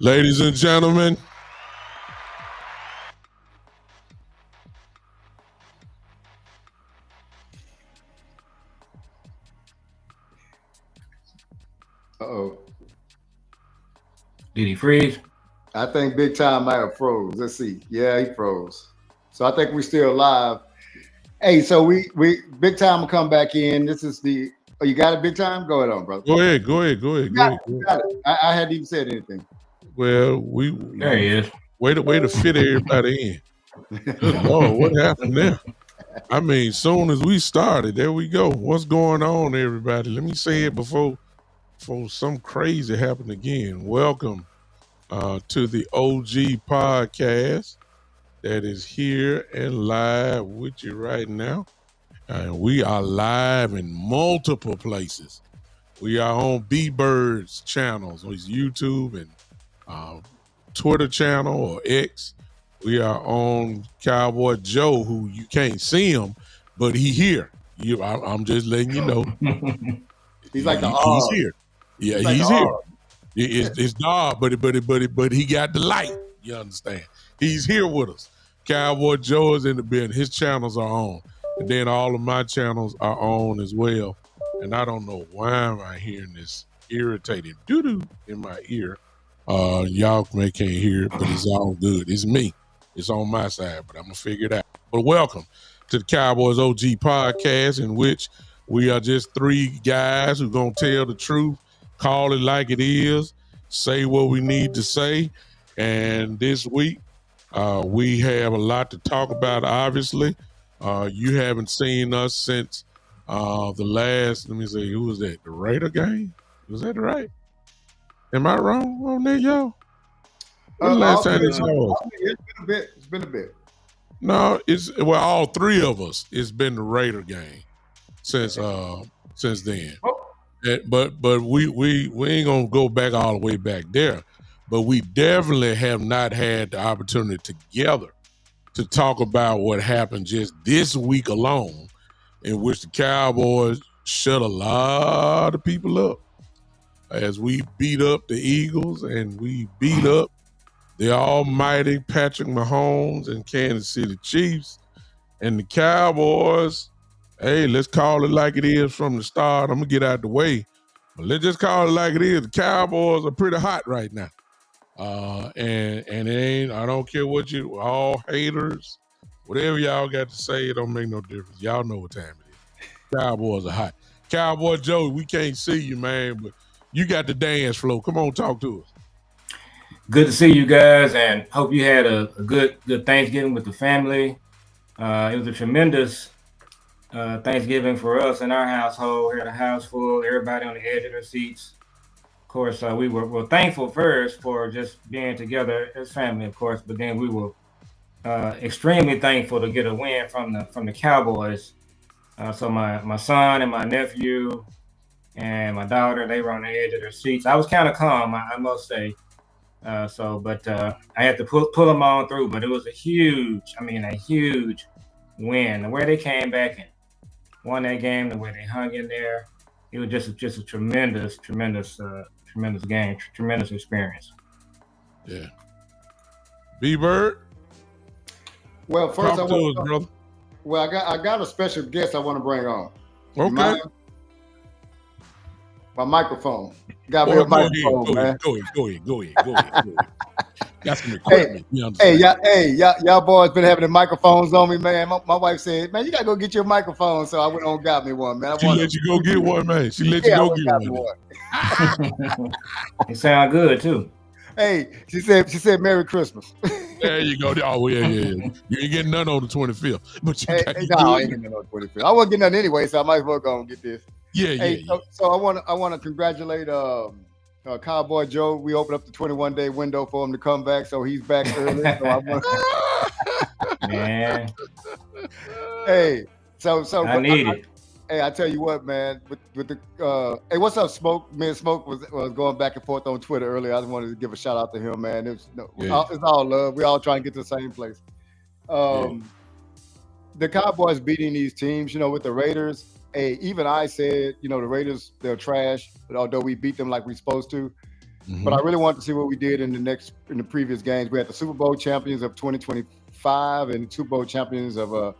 Ladies and gentlemen, uh-oh. Did he freeze? I think Big Time might have froze. Let's see. Yeah, he froze. So I think we're still live. Hey, so we Big Time will come back in. This is the you got it, Big Time? Go ahead on, brother. Go ahead. You got it. I hadn't even said anything. Well, there he is. Way to fit everybody in. Good Lord, what happened there? I mean, soon as we started, there we go. What's going on, everybody? Let me say it before some crazy happened again. Welcome to the OG podcast that is here and live with you right now. And we are live in multiple places. We are on B-Bird's channels, on his YouTube and Twitter channel or X. We are on Cowboy Joe, who you can't see him, but he here. I'm just letting you know. He's like the He's here. Yeah, he's here. It's dark, but he got the light. You understand? He's here with us. Cowboy Joe is in the building. His channels are on, and then all of my channels are on as well. And I don't know why am I hearing this irritating doo-doo in my ear. Y'all can't hear it, but it's all good. It's me. It's on my side, but I'm gonna figure it out. But welcome to the Cowboys OG podcast, in which we are just three guys who gonna tell the truth, call it like it is, say what we need to say. And this week, we have a lot to talk about. Obviously, you haven't seen us since the last. Let me see, who was that? The Raider game? Was that right? Am I wrong on that, y'all? When the last time they saw us? It's been a bit. No, all three of us. It's been the Raider game since then. But we ain't gonna go back all the way back there. But we definitely have not had the opportunity together to talk about what happened just this week alone, in which the Cowboys shut a lot of people up as we beat up the Eagles and we beat up the almighty Patrick Mahomes and Kansas City Chiefs. And the Cowboys, hey, let's call it like it is from the start. I'm going to get out the way. But let's just call it like it is. The Cowboys are pretty hot right now. And it ain't, I don't care what you, all haters, whatever y'all got to say, it don't make no difference. Y'all know what time it is. Cowboys are hot. Cowboy Joe, we can't see you, man, but you got the dance flow. Come on, talk to us. Good to see you guys, and hope you had a good Thanksgiving with the family. It was a tremendous Thanksgiving for us in our household. We had a house full, everybody on the edge of their seats. Of course, we were thankful first for just being together as family, of course, but then we were extremely thankful to get a win from the Cowboys. So my son and my nephew and my daughter, they were on the edge of their seats. I was kind of calm, I must say. But I had to pull them on through. But it was a huge win. The way they came back and won that game, the way they hung in there, it was just a tremendous game, tremendous experience. Yeah. B-Bird? Well, first talk to us, brother. Well, I got a special guest I want to bring on. Okay. My microphone. Got me a microphone, man. Go ahead. Got some equipment. Y'all boys been having the microphones on me, man. My wife said, man, you gotta go get your microphone. So I went on and got me one, man. She let you go get one, man. She let you go get one. It sound good too. Hey, she said Merry Christmas. There you go. Oh, yeah. You ain't getting none on the 25th. But I ain't getting none on the 25th. I wasn't getting none anyway, so I might as well go and get this. Yeah. So I want to congratulate Cowboy Joe. We opened up the 21-day window for him to come back, so he's back early. So I want. Man. Hey, so I need it. Hey, I tell you what, man. With the hey, what's up, Smoke? Me and Smoke was going back and forth on Twitter earlier. I just wanted to give a shout out to him, man. It's all love. We all trying to get to the same place. The Cowboys beating these teams, with the Raiders. Hey, even I said, the Raiders, they're trash, but although we beat them like we're supposed to. Mm-hmm. But I really want to see what we did in the previous games. We had the Super Bowl champions of 2025 and the Super Bowl champions of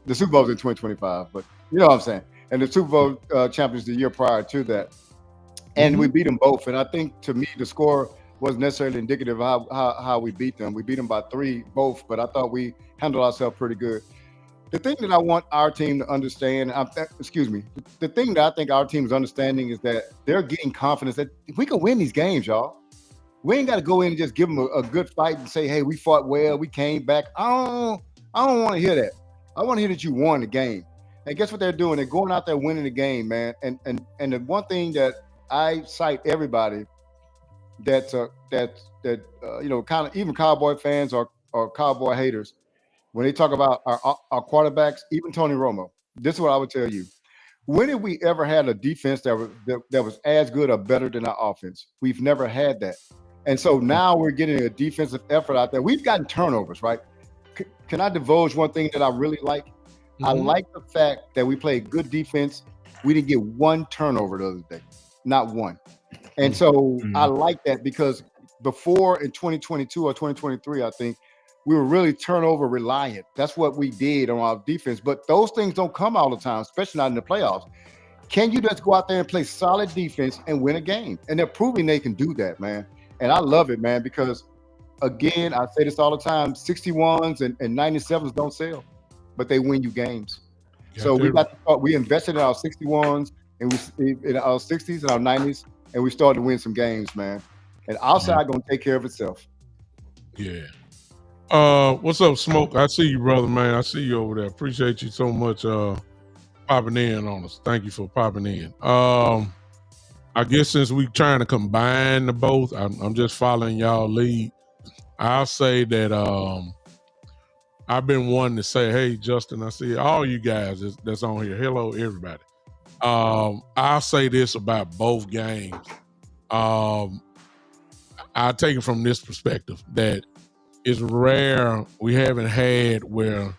the Super Bowl's in 2025, but you know what I'm saying. And the Super Bowl champions the year prior to that. And we beat them both. And I think, to me, the score wasn't necessarily indicative of how we beat them. We beat them by 3 both, but I thought we handled ourselves pretty good. The thing that I want our team to understand, the thing that I think our team is understanding is that they're getting confidence that we can win these games, y'all. We ain't got to go in and just give them a good fight and say, hey, we fought well, we came back. I don't want to hear that. I want to hear that you won the game. And guess what they're doing? They're going out there winning the game, man. And the one thing that I cite everybody kind of even Cowboy fans or Cowboy haters, when they talk about our quarterbacks, even Tony Romo, this is what I would tell you. When have we ever had a defense that was as good or better than our offense? We've never had that. And so now we're getting a defensive effort out there. We've gotten turnovers, right? Can I divulge one thing that I really like? Mm-hmm. I like the fact that we played good defense. We didn't get one turnover the other day. Not one. And so I like that because before in 2022 or 2023, I think we were really turnover reliant. That's what we did on our defense. But those things don't come all the time, especially not in the playoffs. Can you just go out there and play solid defense and win a game? And they're proving they can do that, man. And I love it, man, because again, I say this all the time, 61s and 97s don't sell, but they win you games. So we got to start, we invested in our 61s and we in our 60s and our 90s, and we started to win some games, man. And outside gonna take care of itself. Yeah. What's up, Smoke? I see you, brother, man. I see you over there. Appreciate you so much popping in on us. Thank you for popping in. I guess since we trying to combine the both, I'm just following y'all lead. I'll say that I've been wanting to say, hey, Justin, I see all you guys that's on here. Hello, everybody. I'll say this about both games. I'll take it from this perspective that it's rare we haven't had where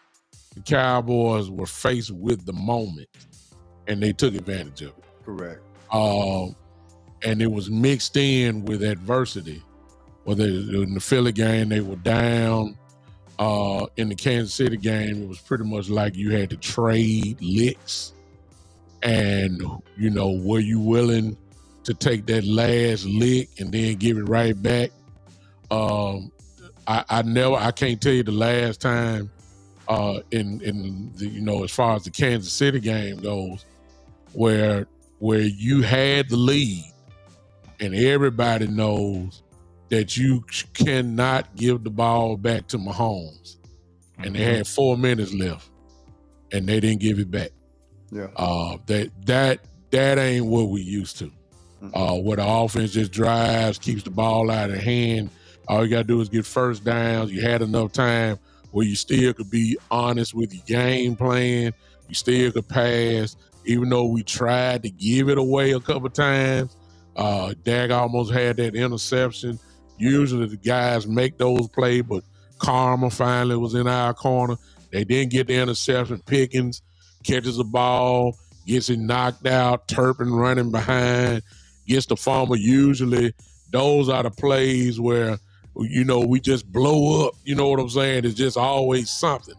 the Cowboys were faced with the moment and they took advantage of it. Correct. And it was mixed in with adversity. Whether in the Philly game they were down, in the Kansas City game it was pretty much like you had to trade licks. And were you willing to take that last lick and then give it right back? I can't tell you the last time in the as far as the Kansas City game goes where you had the lead and everybody knows that you cannot give the ball back to Mahomes. And they had 4 minutes left and they didn't give it back. Yeah. That ain't what we used to. Where the offense just drives, keeps the ball out of hand. All you got to do is get first downs. You had enough time where you still could be honest with your game plan. You still could pass, even though we tried to give it away a couple times. Dak almost had that interception. Usually the guys make those plays, but Karma finally was in our corner. They didn't get the interception. Pickens catches the ball, gets it knocked out. Turpin running behind, gets the fumble. Usually those are the plays where, we just blow up. You know what I'm saying? It's just always something.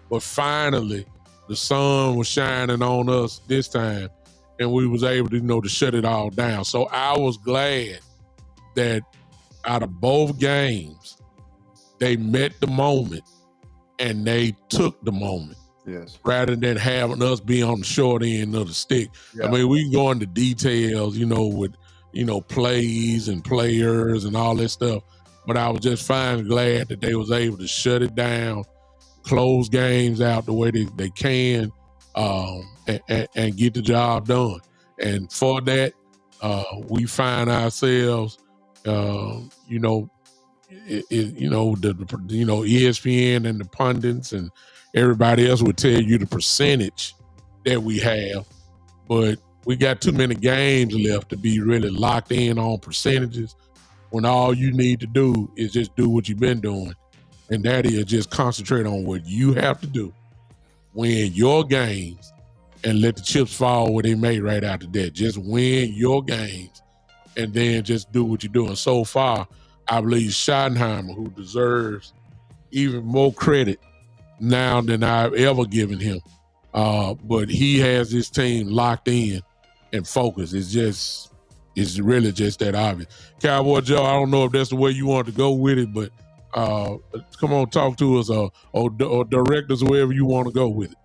But finally, the sun was shining on us this time, and we was able to, to shut it all down. So I was glad that out of both games, they met the moment and they took the moment. Yes. Rather than having us be on the short end of the stick. Yeah. I mean, we can go into details, with, plays and players and all that stuff. But I was just fine glad that they was able to shut it down, close games out the way they can, and get the job done. And for that, we find ourselves, ESPN and the pundits and everybody else would tell you the percentage that we have, but we got too many games left to be really locked in on percentages when all you need to do is just do what you've been doing, and that is just concentrate on what you have to do, win your games, and let the chips fall where they may right after that. Just win your games and then just do what you're doing. So far, I believe Schottenheimer, who deserves even more credit now than I've ever given him, but he has his team locked in and focused. It's really just that obvious. Cowboy Joe, I don't know if that's the way you want to go with it, but come on, talk to us or direct us wherever you want to go with it.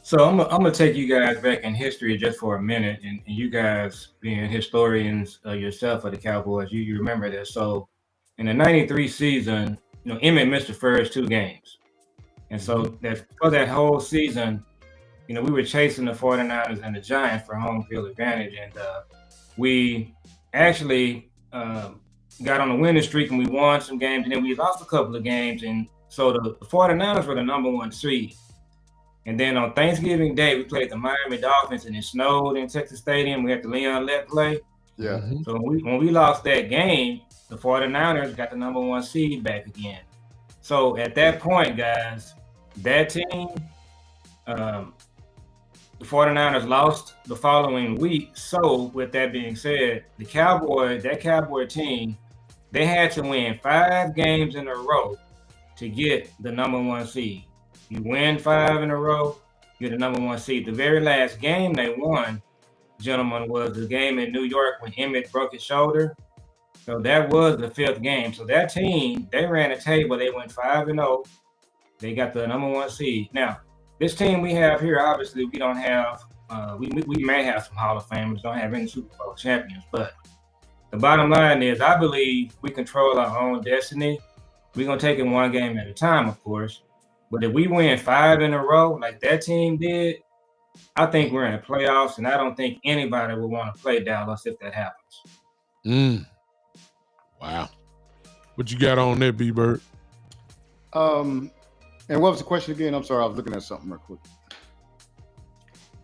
So I'm gonna take you guys back in history just for a minute, and you guys being historians yourself of the Cowboys, you remember this. So in the '93 season, Emmett missed the first 2 games, and so for that whole season, we were chasing the 49ers and the Giants for home field advantage, and we actually got on a winning streak and we won some games, and then we lost a couple of games, and so the 49ers were the number 1 seed. And then on Thanksgiving Day, we played the Miami Dolphins, and it snowed in Texas Stadium. We had the Leon Lett play. Yeah. So when we lost that game, the 49ers got the number 1 seed back again. So at that point, guys, that team, The 49ers lost the following week. So, with that being said, that Cowboy team, they had to win 5 games in a row to get the number 1 seed. You win 5 in a row, you're the number 1 seed. The very last game they won, gentlemen, was the game in New York when Emmett broke his shoulder. So that was the 5th game. So that team, they ran a table. They went 5-0. They got the number 1 seed. Now, this team we have here, obviously, we don't have. We may have some Hall of Famers, don't have any Super Bowl champions, but the bottom line is, I believe we control our own destiny. We're gonna take it one game at a time, of course. But if we win 5 in a row, like that team did, I think we're in the playoffs, and I don't think anybody will want to play Dallas if that happens. Wow. What you got on there, B-Bird? And what was the question again? I'm sorry, I was looking at something real quick.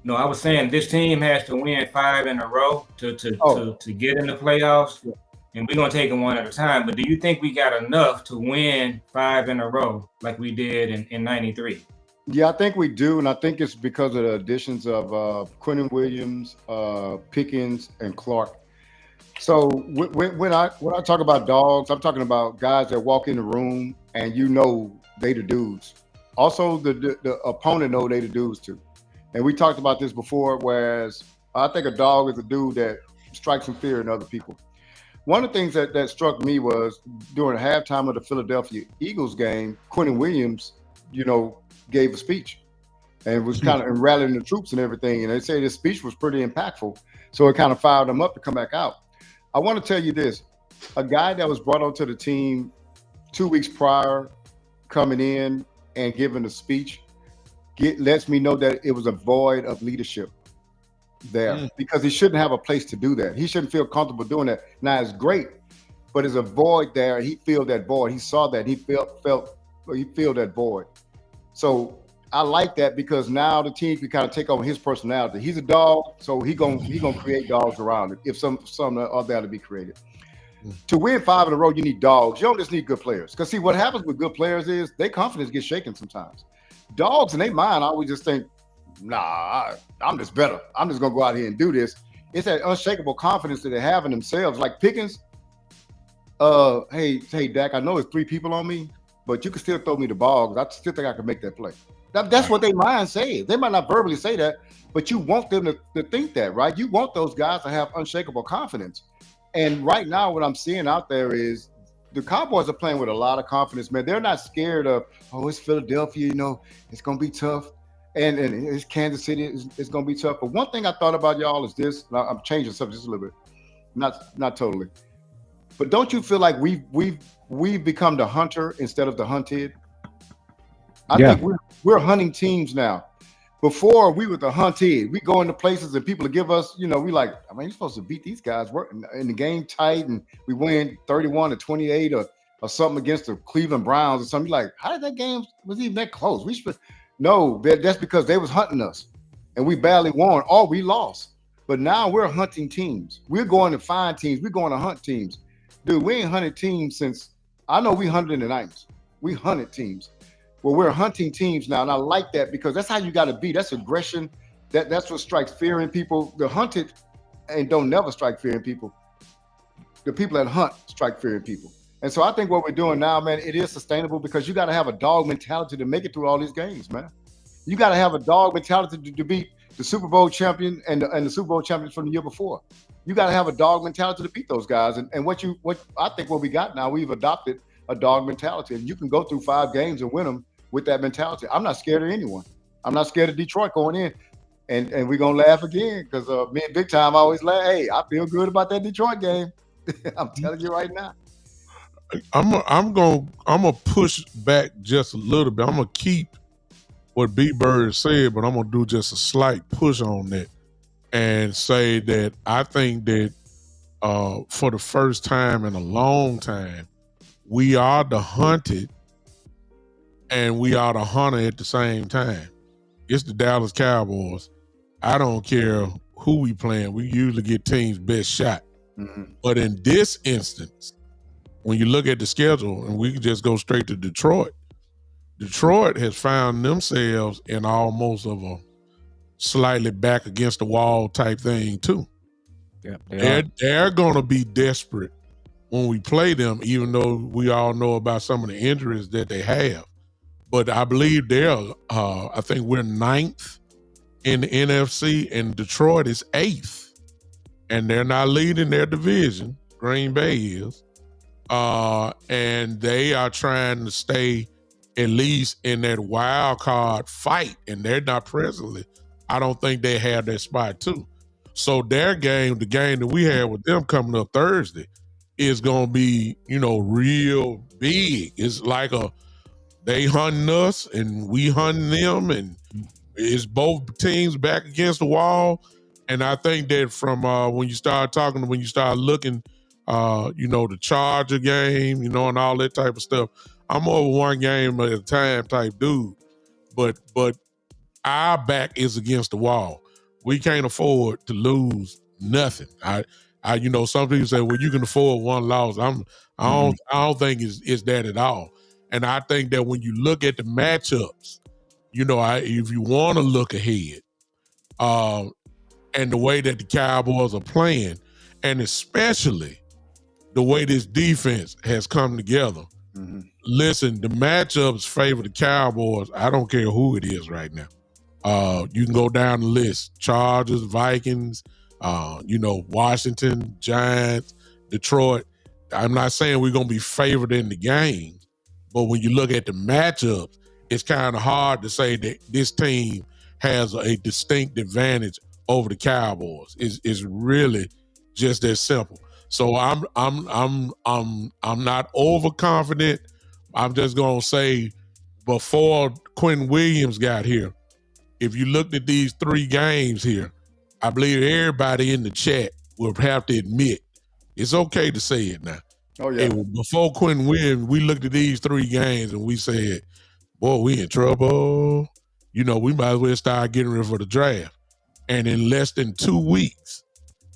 No, I was saying this team has to win 5 in a row to get in the playoffs, and we're gonna take them one at a time. But do you think we got enough to win 5 in a row like we did in '93? Yeah, I think we do, and I think it's because of the additions of Quinnen Williams, Pickens, and Clark. So when I talk about dogs, I'm talking about guys that walk in the room and you know they the dudes. Also, the opponent know they the dudes too. And we talked about this before, whereas I think a dog is a dude that strikes some fear in other people. One of the things that struck me was during halftime of the Philadelphia Eagles game, Quinnen Williams, gave a speech and was kind of rallying the troops and everything. And they say this speech was pretty impactful. So it kind of fired them up to come back out. I want to tell you this, a guy that was brought onto the team 2 weeks prior, coming in and giving a speech, lets me know that it was a void of leadership there because he shouldn't have a place to do that. He shouldn't feel comfortable doing that. Now it's great, but there's a void there. He felt that void. He saw that. He felt that void. So I like that because now the team can kind of take on his personality. He's a dog, so he gonna create dogs around it if some are there to be created. To win 5 in a row, you need dogs. You don't just need good players. Because see, what happens with good players is their confidence gets shaken sometimes. Dogs in their mind always just think, nah, I'm just better. I'm just gonna go out here and do this. It's that unshakable confidence that they have in themselves. Like Pickens, hey, Dak, I know it's 3 people on me, but you can still throw me the ball because I still think I can make that play. That's what their mind says. They might not verbally say that, but you want them to think that, right? You want those guys to have unshakable confidence. And right now, what I'm seeing out there is the Cowboys are playing with a lot of confidence, man. They're not scared of, it's Philadelphia, it's going to be tough. And it's Kansas City, it's going to be tough. But one thing I thought about y'all is this, and I'm changing the subject just a little bit, not totally. But don't you feel like we've become the hunter instead of the hunted? I think we're hunting teams now. Before we were the hunted, we go into places and people give us, we like, you're supposed to beat these guys. We're in the game tight and we win 31-28 or something against the Cleveland Browns or something. You're like, how did that game was even that close? No, that's because they was hunting us and we badly won or we lost. But now we're hunting teams. We're going to find teams. We're going to hunt teams. Dude, we ain't hunted teams since, I know we hunted in the 90s. We hunted teams. Well, we're hunting teams now, and I like that because that's how you got to be. That's aggression. That's what strikes fear in people. The hunted and don't never strike fear in people. The people that hunt strike fear in people. And so I think what we're doing now, man, it is sustainable because you got to have a dog mentality to make it through all these games, man. You got to have a dog mentality to beat the Super Bowl champion and the Super Bowl champions from the year before. You got to have a dog mentality to beat those guys. And what I think what we got now, we've adopted a dog mentality, and you can go through 5 games and win them with that mentality. I'm not scared of anyone. I'm not scared of Detroit going in. And we're going to laugh again because me and Big Time always laugh. Hey, I feel good about that Detroit game. I'm telling you right now. I'm gonna push back just a little bit. I'm gonna keep what B-Bird said, but I'm gonna do just a slight push on that and say that I think that for the first time in a long time, we are the hunted and we are the hunter at the same time. It's the Dallas Cowboys. I don't care who we playing. We usually get teams' best shot. Mm-hmm. But in this instance, when you look at the schedule, and we can just go straight to Detroit, Detroit has found themselves in almost of slightly back against the wall type thing too. Yeah, They're going to be desperate when we play them, even though we all know about some of the injuries that they have. But I believe I think we're 9th in the NFC, and Detroit is 8th. And they're not leading their division. Green Bay is. And they are trying to stay at least in that wild card fight, and they're not presently. I don't think they have that spot too. So their game, the game that we have with them coming up Thursday, is gonna be, real big. It's like they hunting us and we hunting them, and it's both teams back against the wall. And I think that from when you start looking, the Charger game, and all that type of stuff. I'm over one game at a time type dude, but our back is against the wall. We can't afford to lose nothing. Some people say, well, you can afford one loss. I don't think it's that at all. And I think that when you look at the matchups, if you want to look ahead, and the way that the Cowboys are playing, and especially the way this defense has come together. Mm-hmm. Listen, the matchups favor the Cowboys. I don't care who it is right now. You can go down the list: Chargers, Vikings, Washington, Giants, Detroit. I'm not saying we're going to be favored in the game, but when you look at the matchups, it's kind of hard to say that this team has a distinct advantage over the Cowboys. It's really just that simple. So I'm not overconfident. I'm just gonna say, before Quinn Williams got here, if you looked at these 3 games here, I believe everybody in the chat will have to admit it's okay to say it now. Oh yeah. Before Quinn Williams, we looked at these 3 games and we said, boy, we in trouble. We might as well start getting ready for the draft. And in less than 2 weeks,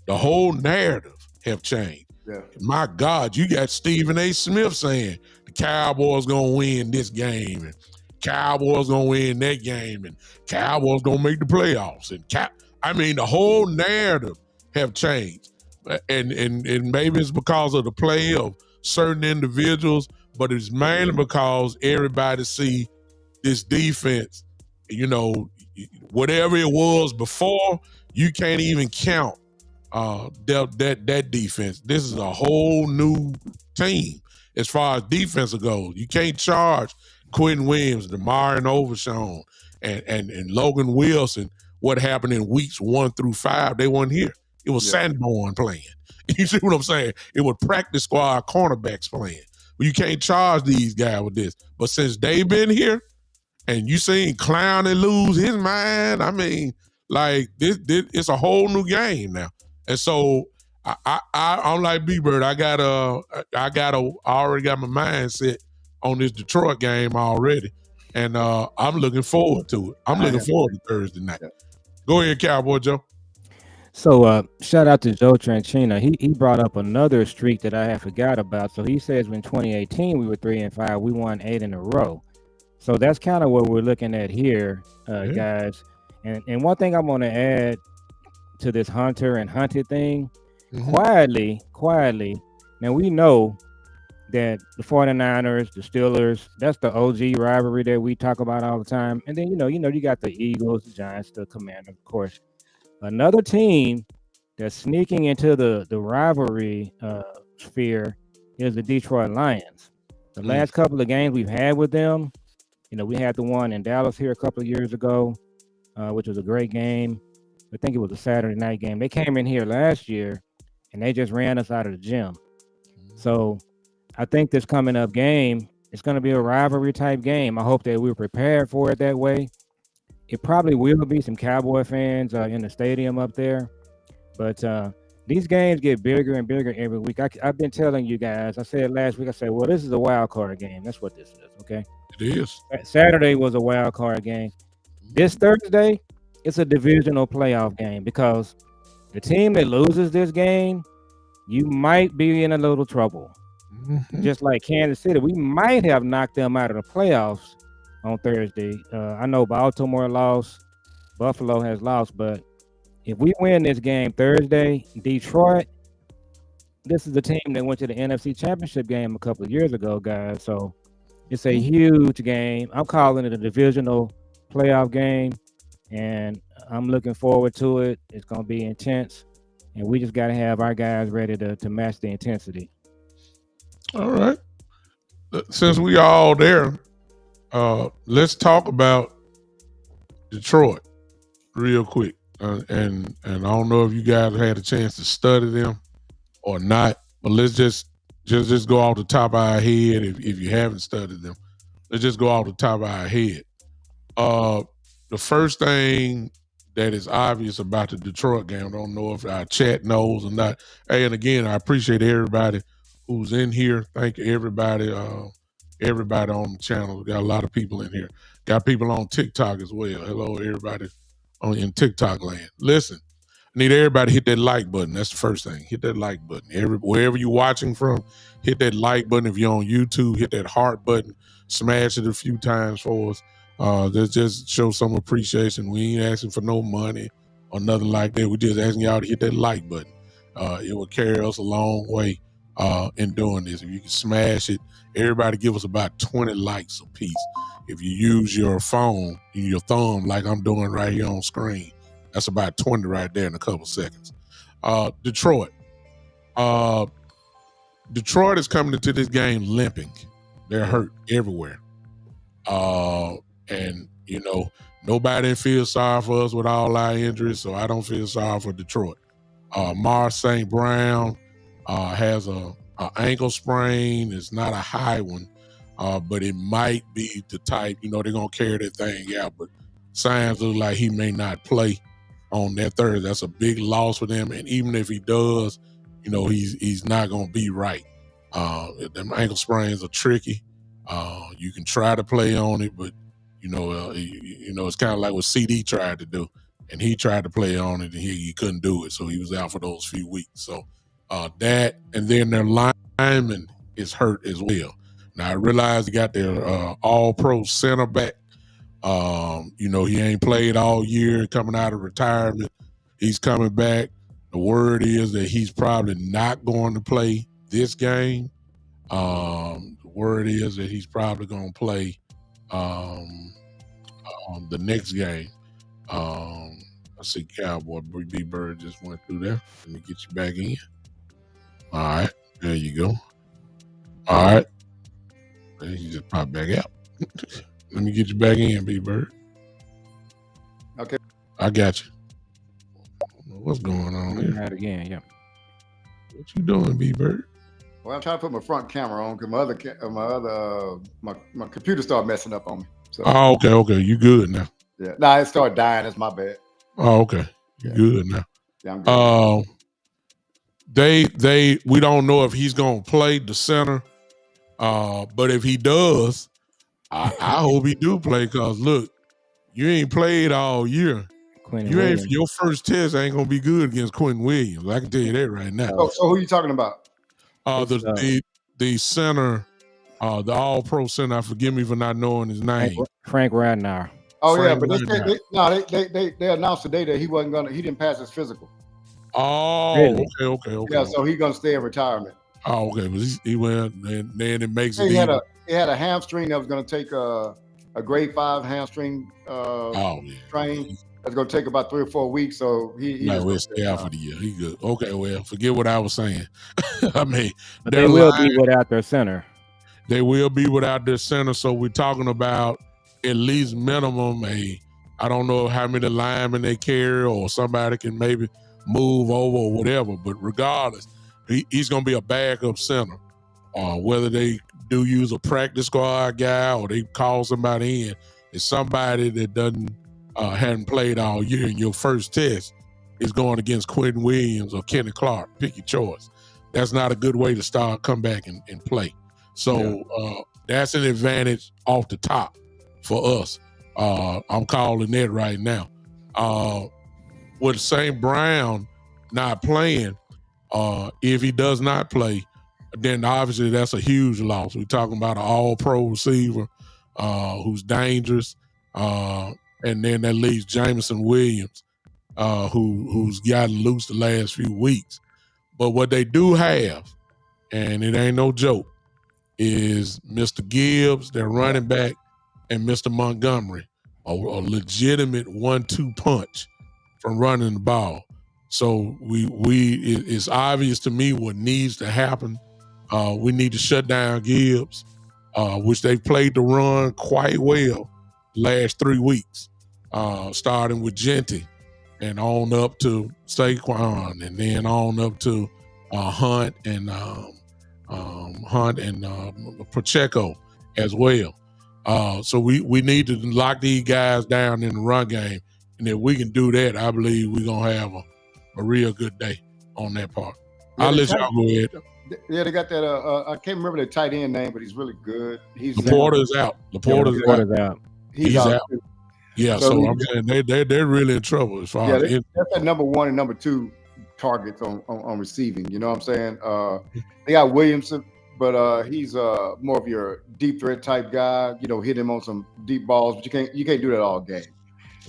the whole narrative have changed. Yeah. My God, you got Stephen A. Smith saying the Cowboys gonna win this game, and Cowboys gonna win that game, and Cowboys gonna make the playoffs. And the whole narrative have changed, and maybe it's because of the play of certain individuals, but it's mainly because everybody see this defense. Whatever it was before, you can't even count that defense. This is a whole new team as far as defense goes. You can't charge Quentin Williams, DeMar Overshown, and Logan Wilson what happened in weeks 1 through 5. They weren't here. It was Sanborn playing. You see what I'm saying? It was practice squad cornerbacks playing. Well, you can't charge these guys with this. But since they've been here, and you seen Clowney lose his mind, this it's a whole new game now. And so I'm like B-Bird. I already got my mindset on this Detroit game already, and I'm looking forward to it. I'm looking forward to Thursday night. Yeah. Go ahead, Cowboy Joe. So shout out to Joe Tranchina. He brought up another streak that I had forgot about. So he says in 2018 we were 3-5, we won 8 in a row. So that's kind of what we're looking at here, guys. And one thing I want to add to this Hunter and Hunted thing, quietly. Now we know that the 49ers, the Steelers, that's the OG rivalry that we talk about all the time. And then you got the Eagles, the Giants, the Commanders, of course. Another team that's sneaking into the rivalry sphere is the Detroit Lions. The last couple of games we've had with them, we had the one in Dallas here a couple of years ago, which was a great game. I think it was a Saturday night game. They came in here last year and they just ran us out of the gym. So I think this coming up game, it's going to be a rivalry type game. I hope that we're prepared for it that way. It probably will be some Cowboy fans in the stadium up there. But these games get bigger and bigger every week. I've been telling you guys, I said last week, well, this is a wild card game. That's what this is, okay? It is. Saturday was a wild card game. This Thursday, it's a divisional playoff game because the team that loses this game, you might be in a little trouble. Just like Kansas City, we might have knocked them out of the playoffs on Thursday. I know Baltimore lost. Buffalo has lost, but if we win this game Thursday, Detroit, this is the team that went to the NFC Championship game a couple of years ago, guys. So it's a huge game. I'm calling it a divisional playoff game, and I'm looking forward to it. It's going to be intense, and we just got to have our guys ready to match the intensity. All right. Since we all there, let's talk about Detroit real quick. And I don't know if you guys had a chance to study them or not, but let's just go off the top of our head if you haven't studied them. Let's just go off the top of our head. The first thing that is obvious about the Detroit game, I don't know if our chat knows or not. Hey, and again, I appreciate everybody who's in here. Thank you, everybody. Everybody on the channel. We got a lot of people in here. Got people on TikTok as well. Hello, everybody in TikTok land. Listen, I need everybody to hit that like button. That's the first thing. Hit that like button. Wherever you're watching from, hit that like button. If you're on YouTube, hit that heart button. Smash it a few times for us. Let's just show some appreciation. We ain't asking for no money or nothing like that. We're just asking y'all to hit that like button. It will carry us a long way in doing this. If you can smash it, everybody give us about 20 likes a piece. If you use your phone, your thumb, like I'm doing right here on screen, that's about 20 right there in a couple seconds. Detroit. Detroit is coming into this game limping. They're hurt everywhere. And, nobody feels sorry for us with all our injuries, so I don't feel sorry for Detroit. Mars St. Brown has a ankle sprain. It's not a high one, but it might be the type, they're going to carry that thing out, but signs look like he may not play on that Thursday. That's a big loss for them, and even if he does, he's not going to be right. Them ankle sprains are tricky. You can try to play on it, but it's kind of like what CD tried to do, and he tried to play on it, and he couldn't do it, so he was out for those few weeks. So that, and then their lineman is hurt as well. Now I realize they got their all-pro center back. He ain't played all year, coming out of retirement. He's coming back. The word is that he's probably not going to play this game. The word is that he's probably going to play the next game. I see Cowboy B-Bird just went through there. Let me get you back in. All right, there you go. All right. You just pop back out. Let me get you back in, B-Bird. Okay. I got you. What's going on here? Right again, yeah. What you doing, B-Bird? Well, I'm trying to put my front camera on because my computer started messing up on me. So. Oh, okay. You good now? Yeah. Nah, it started dying. That's my bad. Oh, okay. You good now? Yeah, I'm good. We don't know if he's gonna play the center, but if he does, I hope he do play. Cause look, you ain't played all year. Your first test ain't gonna be good against Quentin Williams. I can tell you that right now. So who are you talking about? The center, the All-Pro center. Forgive me for not knowing his name. Frank Radnauer. Oh Frank, yeah, but they announced today that he didn't pass his physical. Oh, really? Okay. Yeah, so he's gonna stay in retirement. Oh, okay, but he went, and then it makes it. He had a hamstring that was gonna take a grade 5 hamstring strain. That's gonna take about 3 or 4 weeks. So he will stay out for the year. He good. Okay, well, forget what I was saying. I mean, they will be without their center. They will be without their center. So we're talking about at least minimum I don't know how many linemen they carry, or somebody can maybe move over or whatever. But regardless, he's going to be a backup center. Whether they do use a practice squad guy or they call somebody in, it's somebody that hadn't played all year, and your first test is going against Quentin Williams or Kenny Clark. Pick your choice. That's not a good way to come back and play. So that's an advantage off the top for us. I'm calling that right now. With St. Brown not playing, if he does not play, then obviously that's a huge loss. We're talking about an all-pro receiver who's dangerous. and then that leaves Jameson Williams, who's gotten loose the last few weeks. But what they do have, and it ain't no joke, is Mr. Gibbs, their running back, and Mr. Montgomery, a legitimate 1-2 punch from running the ball. So it's obvious to me what needs to happen. We need to shut down Gibbs, which they've played the run quite well last 3 weeks, starting with Genty and on up to Saquon, and then on up to Hunt and Pacheco as well. So we need to lock these guys down in the run game, and if we can do that, I believe we're gonna have a real good day on that part. Yeah, I'll let y'all go ahead. Yeah, they got that. I can't remember the tight end name, but he's really good. Laporta is out. Laporta's out. He's out. Yeah, so I'm saying they're really in trouble as far as that's that number 1 and number 2 targets on receiving. You know what I'm saying? They got Williamson, but he's more of your deep threat type guy. You know, hit him on some deep balls, but you can't do that all game.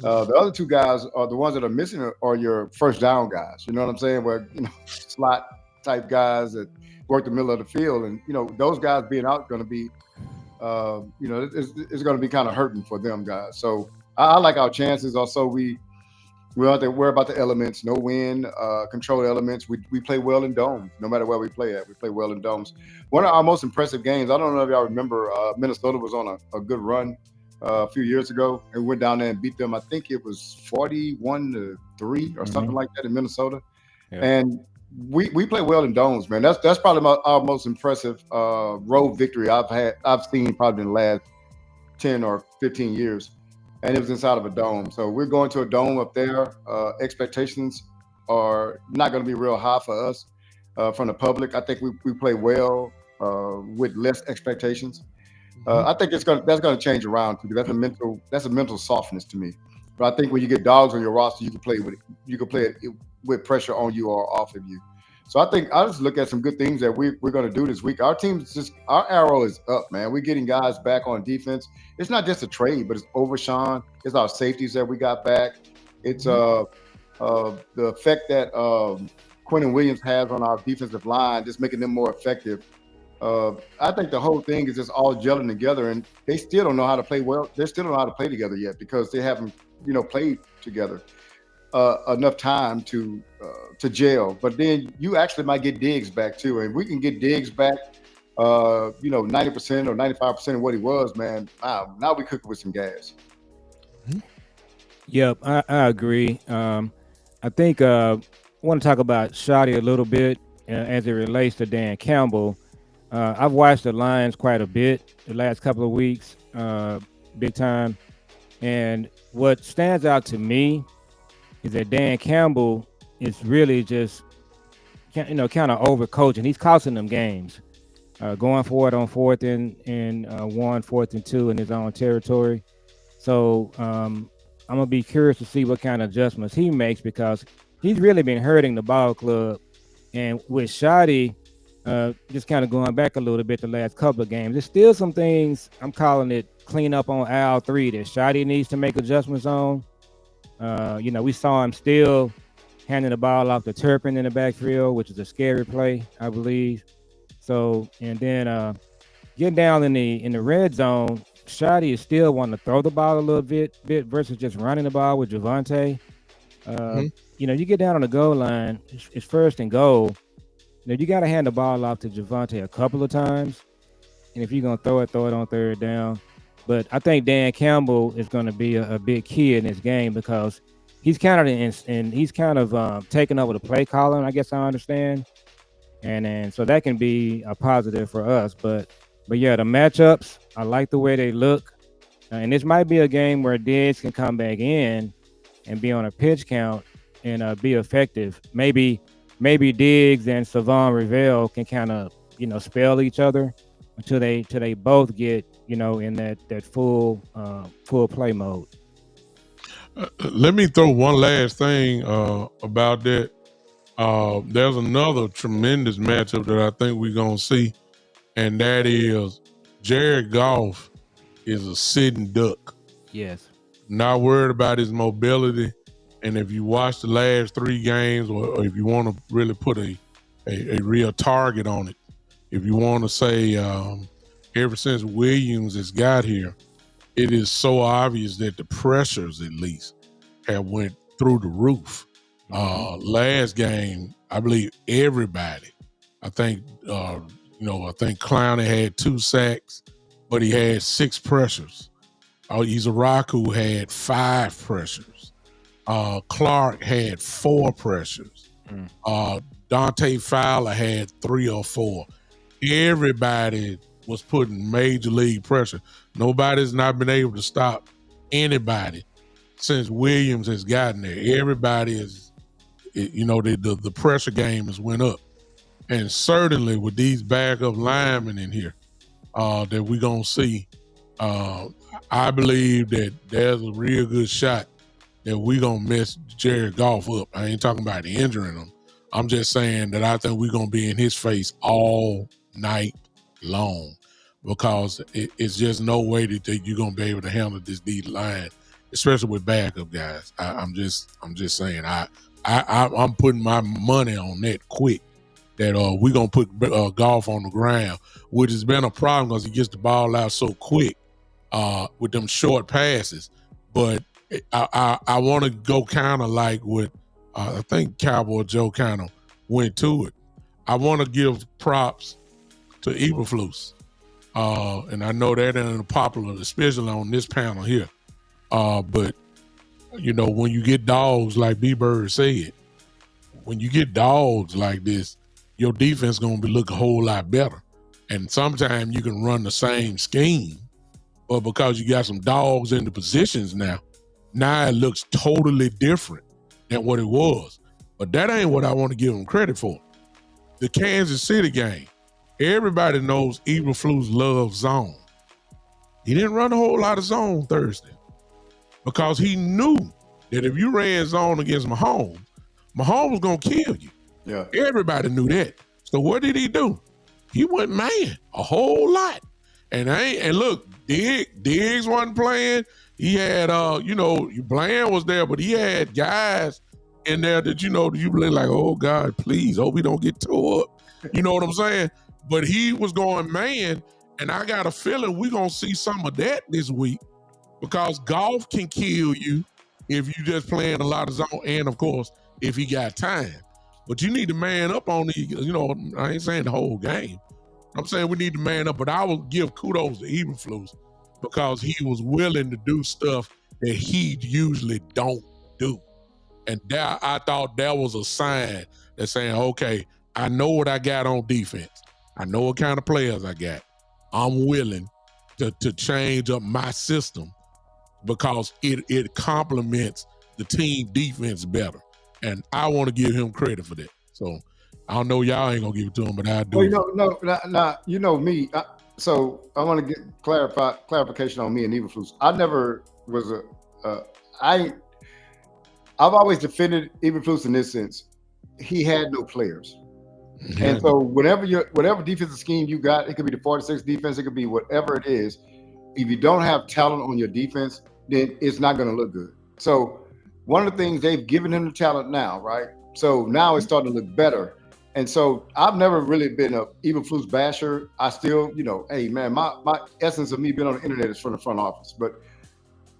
The other 2 guys are the ones that are missing are your first down guys. You know what I'm saying? Where slot type guys that work the middle of the field, and those guys being out going to be, it's going to be kind of hurting for them guys. So I like our chances. Also, we don't have to worry about the elements. No wind, control elements. We play well in domes. No matter where we play at, we play well in domes. One of our most impressive games, I don't know if y'all remember, Minnesota was on a good run a few years ago, and went down there and beat them. I think it was 41-3 or something like that in Minnesota. Yeah. And we play well in domes, man. That's probably our most impressive road victory I've seen probably in the last 10 or 15 years. And it was inside of a dome. So we're going to a dome up there. Expectations are not going to be real high for us from the public. I think we play well with less expectations. I think that's going to change around too. That's a mental softness to me. But I think when you get dogs on your roster, you can play it with pressure on you or off of you. So I think I just look at some good things that we're going to do this week. Our arrow is up, man. We're getting guys back on defense. It's not just a trade, but it's Overshawn. It's our safeties that we got back. It's the effect that Quentin Williams has on our defensive line, just making them more effective. I think the whole thing is just all gelling together, and they still don't know how to play well. They still don't know how to play together yet because they haven't, played together enough time to gel. But then you actually might get Diggs back too, and we can get Diggs back, 90% or 95% of what he was, man. Now we cooking with some gas. Yep, I agree. I think I want to talk about Shoddy a little bit as it relates to Dan Campbell. I've watched the Lions quite a bit the last couple of weeks, big time. And what stands out to me is that Dan Campbell is really just, kind of overcoaching. He's costing them games, going for it on 4th and 1, 4th and 2 in his own territory. So I'm going to be curious to see what kind of adjustments he makes, because he's really been hurting the ball club. And with Shoddy, just kind of going back a little bit the last couple of games, there's still some things, I'm calling it clean up on aisle 3, that Shoddy needs to make adjustments on. We saw him still handing the ball off to Turpin in the backfield, which is a scary play, I believe. So, and then getting down in the red zone, Shoddy is still wanting to throw the ball a little bit versus just running the ball with Javonte. You get down on the goal line, it's 1st and goal. You got to hand the ball off to Javonte a couple of times, and if you're gonna throw it on 3rd down. But I think Dan Campbell is going to be a big key in this game, because he's kind of taking over the play calling, I guess I understand, and so that can be a positive for us. But yeah, the matchups, I like the way they look, and this might be a game where Diggs can come back in and be on a pitch count and be effective. Maybe Diggs and Savon Rivell can kind of spell each other until they both get in that full play mode. Let me throw one last thing about that. There's another tremendous matchup that I think we're gonna see, and that is Jared Goff is a sitting duck. Yes. not worried about his mobility. And if you watch the last 3 games, or if you want to really put a real target on it, if you want to say ever since Williams has got here, it is so obvious that the pressures at least have went through the roof. Last game, I believe everybody, I think Clowney had 2 sacks, but he had 6 pressures. Izaraku had 5 pressures. Clark had 4 pressures. Dante Fowler had 3 or 4. Everybody was putting major league pressure. Nobody's not been able to stop anybody since Williams has gotten there. Everybody is, the pressure game has went up. And certainly with these backup linemen in here that we're going to see, I believe that there's a real good shot that we're going to mess Jared Goff up. I ain't talking about injuring him. I'm just saying that I think we're going to be in his face all night long, because it's just no way that you're going to be able to handle this D line, especially with backup guys. I'm just saying I'm putting my money on that quick, that we're going to put Goff on the ground, which has been a problem because he gets the ball out so quick with them short passes. But I want to go kind of like what I think Cowboy Joe kind of went to it. I want to give props to Eberflus. And I know that ain't popular, especially on this panel here. But, when you get dogs, like B-Bird said, when you get dogs like this, your defense going to be look a whole lot better. And sometimes you can run the same scheme, but because you got some dogs in the positions now it looks totally different than what it was. But that ain't what I want to give him credit for. The Kansas City game, everybody knows Eberflus loves zone. He didn't run a whole lot of zone Thursday because he knew that if you ran zone against Mahomes was going to kill you. Yeah. Everybody knew that. So what did he do? He went man a whole lot. And look, Diggs wasn't playing. He had, Bland was there, but he had guys in there that, you really like, oh, God, please, hope he don't get tore up. You know what I'm saying? But he was going man, and I got a feeling we're going to see some of that this week, because Goff can kill you if you just playing a lot of zone, and, of course, if he got time. But you need to man up on the, I ain't saying the whole game. I'm saying we need to man up, but I will give kudos to Eberflus because he was willing to do stuff that he usually don't do. And that, I thought that was a sign that saying, okay, I know what I got on defense. I know what kind of players I got. I'm willing to change up my system because it complements the team defense better. And I want to give him credit for that. So I don't know, y'all ain't gonna give it to him, but I do. Well, you know me. So I want to get clarification on me and Eberflus. I never was I've always defended Eberflus in this sense. He had no players. Mm-hmm. And so whatever defensive scheme you got, it could be the 46 defense, it could be whatever it is. If you don't have talent on your defense, then it's not going to look good. So one of the things, they've given him the talent now, right? So now it's starting to look better. And so I've never really been a Eberflus basher. I still, hey man, my essence of me being on the internet is from the front office. But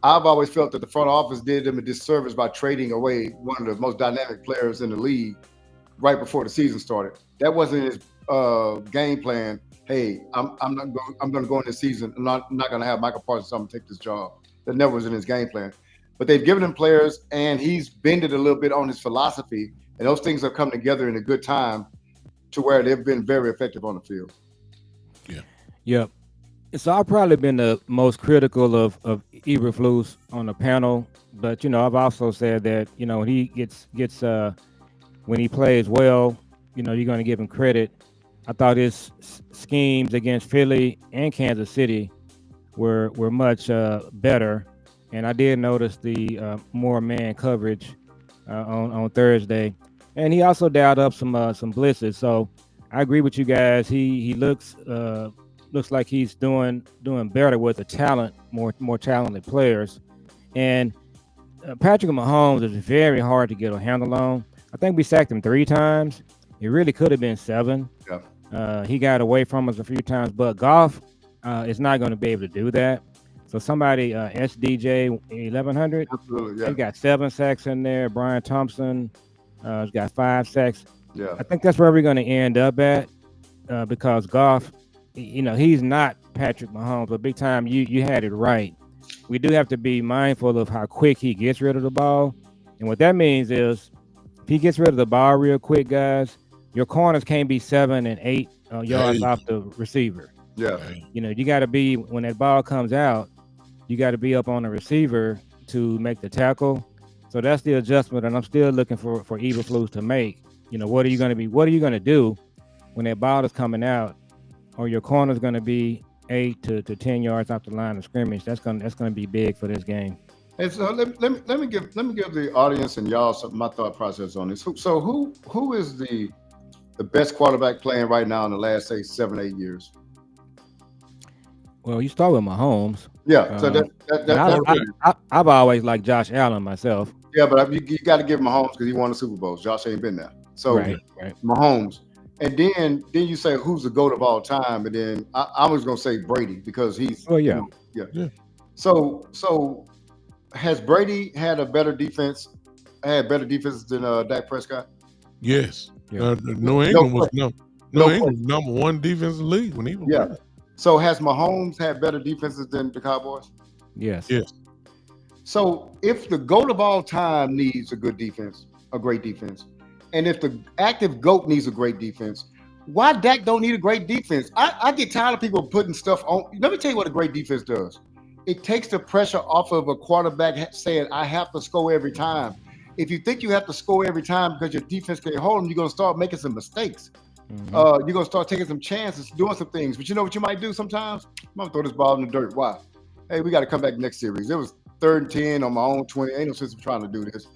I've always felt that the front office did them a disservice by trading away one of the most dynamic players in the league right before the season started. That wasn't his game plan. Hey, I'm going to go in this season. I'm not going to have Michael Parsons take this job. That never was in his game plan. But they've given him players, and he's bended a little bit on his philosophy, and those things have come together in a good time to where they've been very effective on the field. Yeah. Yep. So I've probably been the most critical of Eberflus on the panel, but I've also said that when he gets when he plays well, you're going to give him credit. I thought his schemes against Philly and Kansas City were much better, and I did notice the more man coverage on Thursday, and he also dialed up some blitzes. So I agree with you guys. He looks like he's doing better with the talent, more talented players. And Patrick Mahomes is very hard to get a handle on. I think we sacked him 3 times. It really could have been 7. He got away from us a few times, but Goff is not going to be able to do that. So somebody, SDJ 1100, Absolutely, he got 7 sacks in there. Brian Thompson has got 5 sacks. Yeah. I think that's where we're going to end up at because Goff, he's not Patrick Mahomes, but big time, you had it right. We do have to be mindful of how quick he gets rid of the ball. And what that means is if he gets rid of the ball real quick, guys, your corners can't be 7 and 8 yards off the receiver. Yeah. You got to be, when that ball comes out, you got to be up on the receiver to make the tackle. So that's the adjustment, and I'm still looking for Eberflus to make. What are you going to do when that ball is coming out, or your corner is going to be 8 to 10 yards off the line of scrimmage? That's gonna be big for this game. And so let me give the audience and y'all my thought process on this. So who is the best quarterback playing right now in the last, say, 7-8 years? Well, you start with Mahomes. Yeah. So I've always liked Josh Allen myself. Yeah, but you got to give Mahomes because he won the Super Bowls. Josh ain't been there. So right. Mahomes. And then you say who's the GOAT of all time, and then I was gonna say Brady because he's. Oh yeah. Yeah. So has Brady had a better defense? Had better defense than Dak Prescott? Yes. Yeah. New England was number 1 defense in the league when he was. Yeah. So has Mahomes had better defenses than the Cowboys? Yes. So if the GOAT of all time needs a good defense, a great defense, and if the active GOAT needs a great defense, why Dak don't need a great defense? I get tired of people putting stuff on. Let me tell you what a great defense does. It takes the pressure off of a quarterback saying, I have to score every time. If you think you have to score every time because your defense can't hold them, you're going to start making some mistakes. Mhm. You're going to start taking some chances, doing some things. But you know what you might do sometimes? I'm going to throw this ball in the dirt. Why? Hey, we got to come back next series. It was 3rd and 10 on my own 20. Ain't no sense of trying to do this.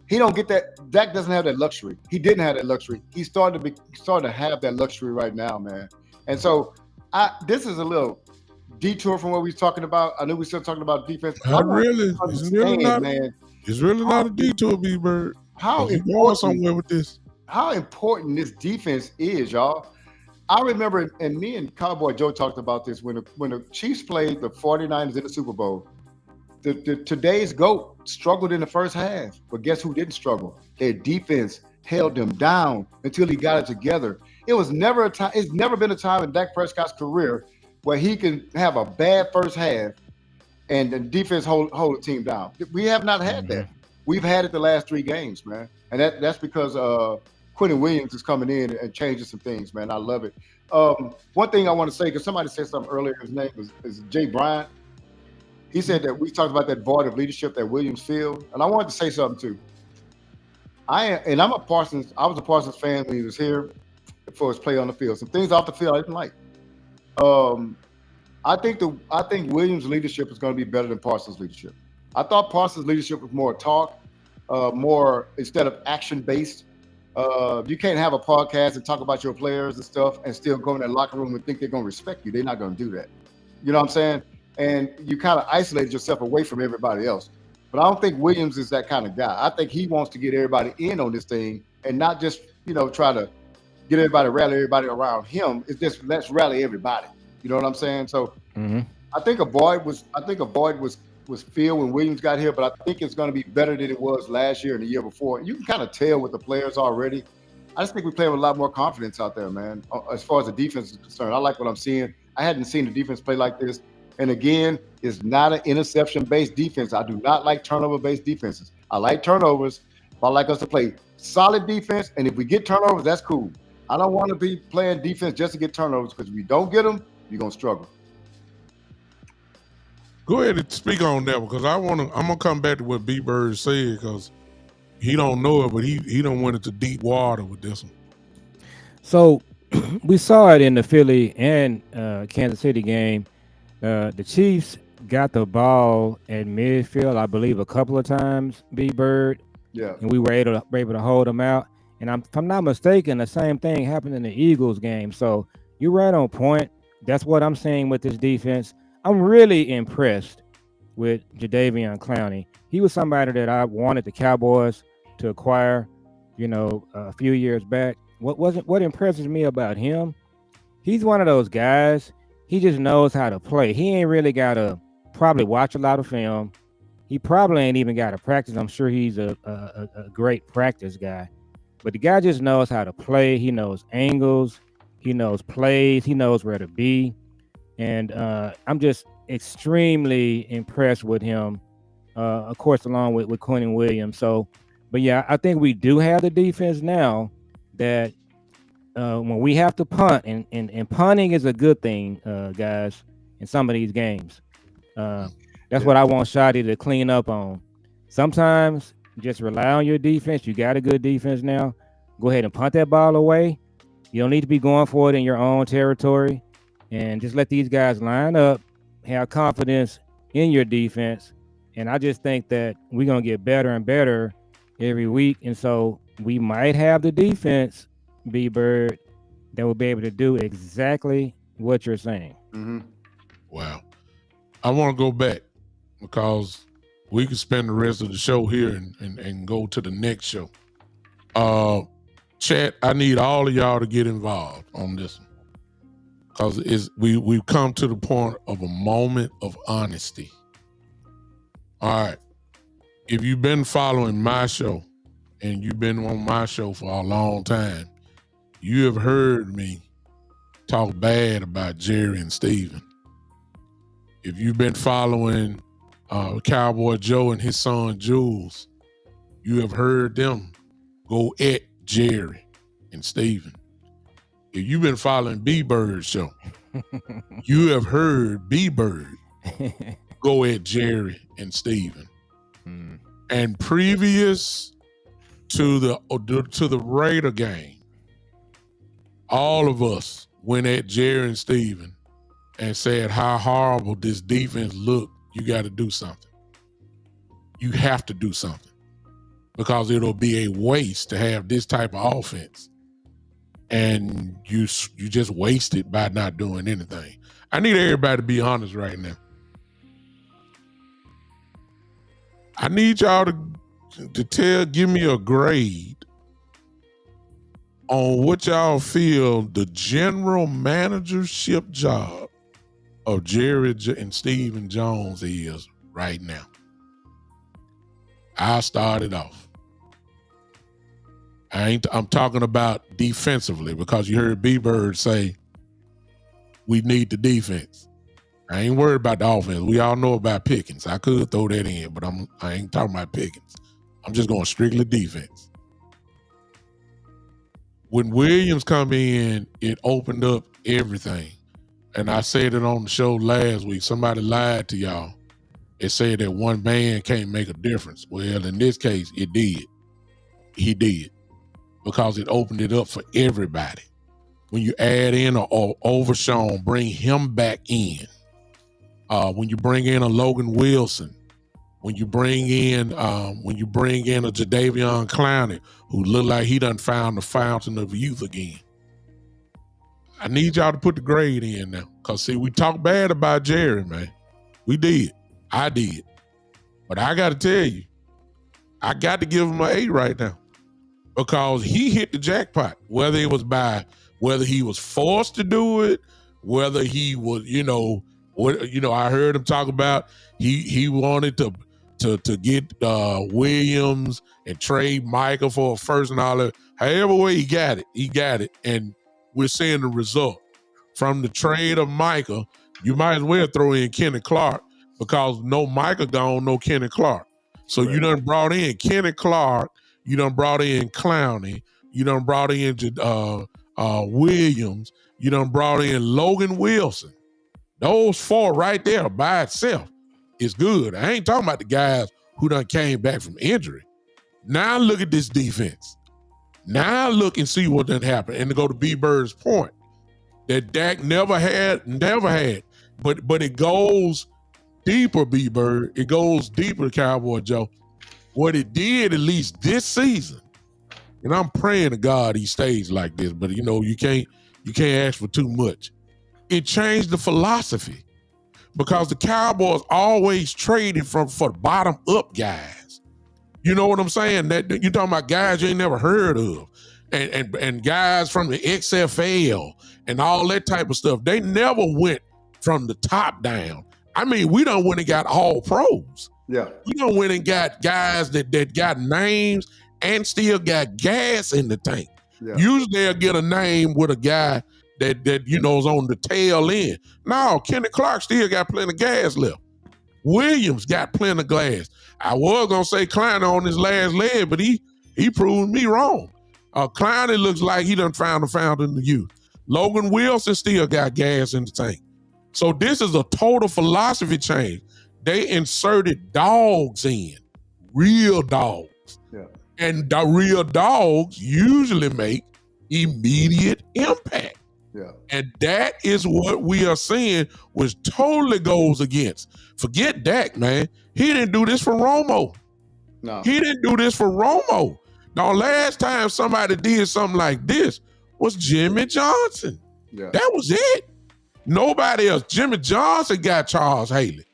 He don't get that. Dak doesn't have that luxury. He didn't have that luxury. He's starting to have that luxury right now, man. And so this is a little detour from what we were talking about. I know we're still talking about defense. It's really not a detour, B-Bird. How important somewhere with this? How important this defense is, y'all. I remember, and me and Cowboy Joe talked about this when the Chiefs played the 49ers in the Super Bowl. Today's GOAT struggled in the first half, but guess who didn't struggle? Their defense held them down until he got it together. It was never a time. It's never been a time in Dak Prescott's career where he can have a bad first half and the defense hold the team down. We have not had that. We've had it the last 3 games, man, and that's because Quentin Williams is coming in and changing some things, man. I love it. One thing I want to say, because somebody said something earlier, his name is Jay Bryant. He said that we talked about that void of leadership that Williams filled, and I wanted to say something too. I was a Parsons fan when he was here for his play on the field. Some things off the field I didn't like. I think Williams' leadership is going to be better than Parsons' leadership. I thought Parsons' leadership was more talk, more instead of action based. You can't have a podcast and talk about your players and stuff and still go in that locker room and think they're going to respect you. They're not going to do that. You know what I'm saying? And you kind of isolated yourself away from everybody else. But I don't think Williams is that kind of guy. I think he wants to get everybody in on this thing and not just, try to get everybody, rally everybody around him. It's just let's rally everybody. You know what I'm saying? So I think a void was filled when Williams got here, but I think it's going to be better than it was last year and the year before. You can kind of tell with the players already. I just think we play with a lot more confidence out there, man. As far as the defense is concerned, I like what I'm seeing. I hadn't seen the defense play like this. And again, it's not an interception-based defense. I do not like turnover-based defenses. I like turnovers, but I like us to play solid defense. And if we get turnovers, that's cool. I don't want to be playing defense just to get turnovers because if we don't get them, you're going to struggle. Go ahead and speak on that because I'm gonna come back to what B-Bird said because he don't know it, but he don't went into deep water with this one. So we saw it in the Philly and Kansas City game. The Chiefs got the ball at midfield, I believe, a couple of times, B-Bird. Yeah. And we were able to hold them out. And if I'm not mistaken, the same thing happened in the Eagles game. So you're right on point. That's what I'm saying with this defense. I'm really impressed with Jadeveon Clowney. He was somebody that I wanted the Cowboys to acquire, a few years back. What impresses me about him? He's one of those guys. He just knows how to play. He ain't really got to probably watch a lot of film. He probably ain't even got to practice. I'm sure he's a great practice guy. But the guy just knows how to play. He knows angles. He knows plays. He knows where to be. And I'm just extremely impressed with him, of course, along with Quentin Williams. So, but yeah, I think we do have the defense now that when we have to punt, and punting is a good thing, guys, in some of these games. That's what I want Shotty to clean up on. Sometimes just rely on your defense. You got a good defense now. Go ahead and punt that ball away. You don't need to be going for it in your own territory. And just let these guys line up, have confidence in your defense. And I just think that we're going to get better and better every week. And so we might have the defense, B-Bird, that will be able to do exactly what you're saying. Mm-hmm. Wow. I want to go back because we could spend the rest of the show here and go to the next show. Chat, I need all of y'all to get involved on this one. Because we've come to the point of a moment of honesty. All right. If you've been following my show and you've been on my show for a long time, you have heard me talk bad about Jerry and Steven. If you've been following Cowboy Joe and his son Jules, you have heard them go at Jerry and Steven. If you've been following B-Bird's show, you have heard B-Bird go at Jerry and Steven. And previous to the Raider game, all of us went at Jerry and Steven and said how horrible this defense looked. You got to do something. You have to do something because it'll be a waste to have this type of offense. And you just waste it by not doing anything. I need everybody to be honest right now. I need y'all to give me a grade on what y'all feel the general managership job of Jerry and Steven Jones is right now. I started off. I'm talking about defensively because you heard B-Bird say we need the defense. I ain't worried about the offense. We all know about Pickens. I could throw that in, but I ain't talking about Pickens. I'm just going strictly defense. When Williams come in, it opened up everything. And I said it on the show last week. Somebody lied to y'all. It said that one man can't make a difference. Well, in this case, it did. He did. Because it opened it up for everybody. When you add in an Overshawn, bring him back in. When you bring in a Logan Wilson, when you bring in a Jadeveon Clowney, who looked like he done found the fountain of youth again. I need y'all to put the grade in now. Because, see, we talk bad about Jerry, man. We did. I did. But I got to tell you, I got to give him an 8 right now. Because he hit the jackpot, whether he was forced to do it, whether he was, I heard him talk about he wanted to get Williams and trade Micah for a first and all that. However way he got it, and we're seeing the result from the trade of Micah. You might as well throw in Kenny Clark because no Micah gone, no Kenny Clark. So right. You done brought in Kenny Clark. You done brought in Clowney. You done brought in Williams. You done brought in Logan Wilson. Those 4 right there by itself is good. I ain't talking about the guys who done came back from injury. Now look at this defense. Now look and see what done happened. And to go to B-Bird's point, that Dak never had. But it goes deeper, B-Bird. It goes deeper, Cowboy Joe. What it did, at least this season, and I'm praying to God he stays like this, but you can't ask for too much. It changed the philosophy because the Cowboys always traded for the bottom up guys. You know what I'm saying? That you talking about guys you ain't never heard of, and guys from the XFL and all that type of stuff. They never went from the top down. I mean, we done went and got all pros. Yeah. We done went and got guys that got names and still got gas in the tank. Yeah. Usually they'll get a name with a guy that you know is on the tail end. No, Kenny Clark still got plenty of gas left. Williams got plenty of gas. I was gonna say Kleiner on his last leg, but he proved me wrong. Kleiner looks like he done found a fountain in the youth. Logan Wilson still got gas in the tank. So this is a total philosophy change. They inserted dogs in, real dogs. Yeah. And the real dogs usually make immediate impact. Yeah. And that is what we are seeing, which totally goes against. Forget Dak, man. He didn't do this for Romo. No. He didn't do this for Romo. The last time somebody did something like this was Jimmy Johnson. Yeah. That was it. Nobody else. Jimmy Johnson got Charles Haley.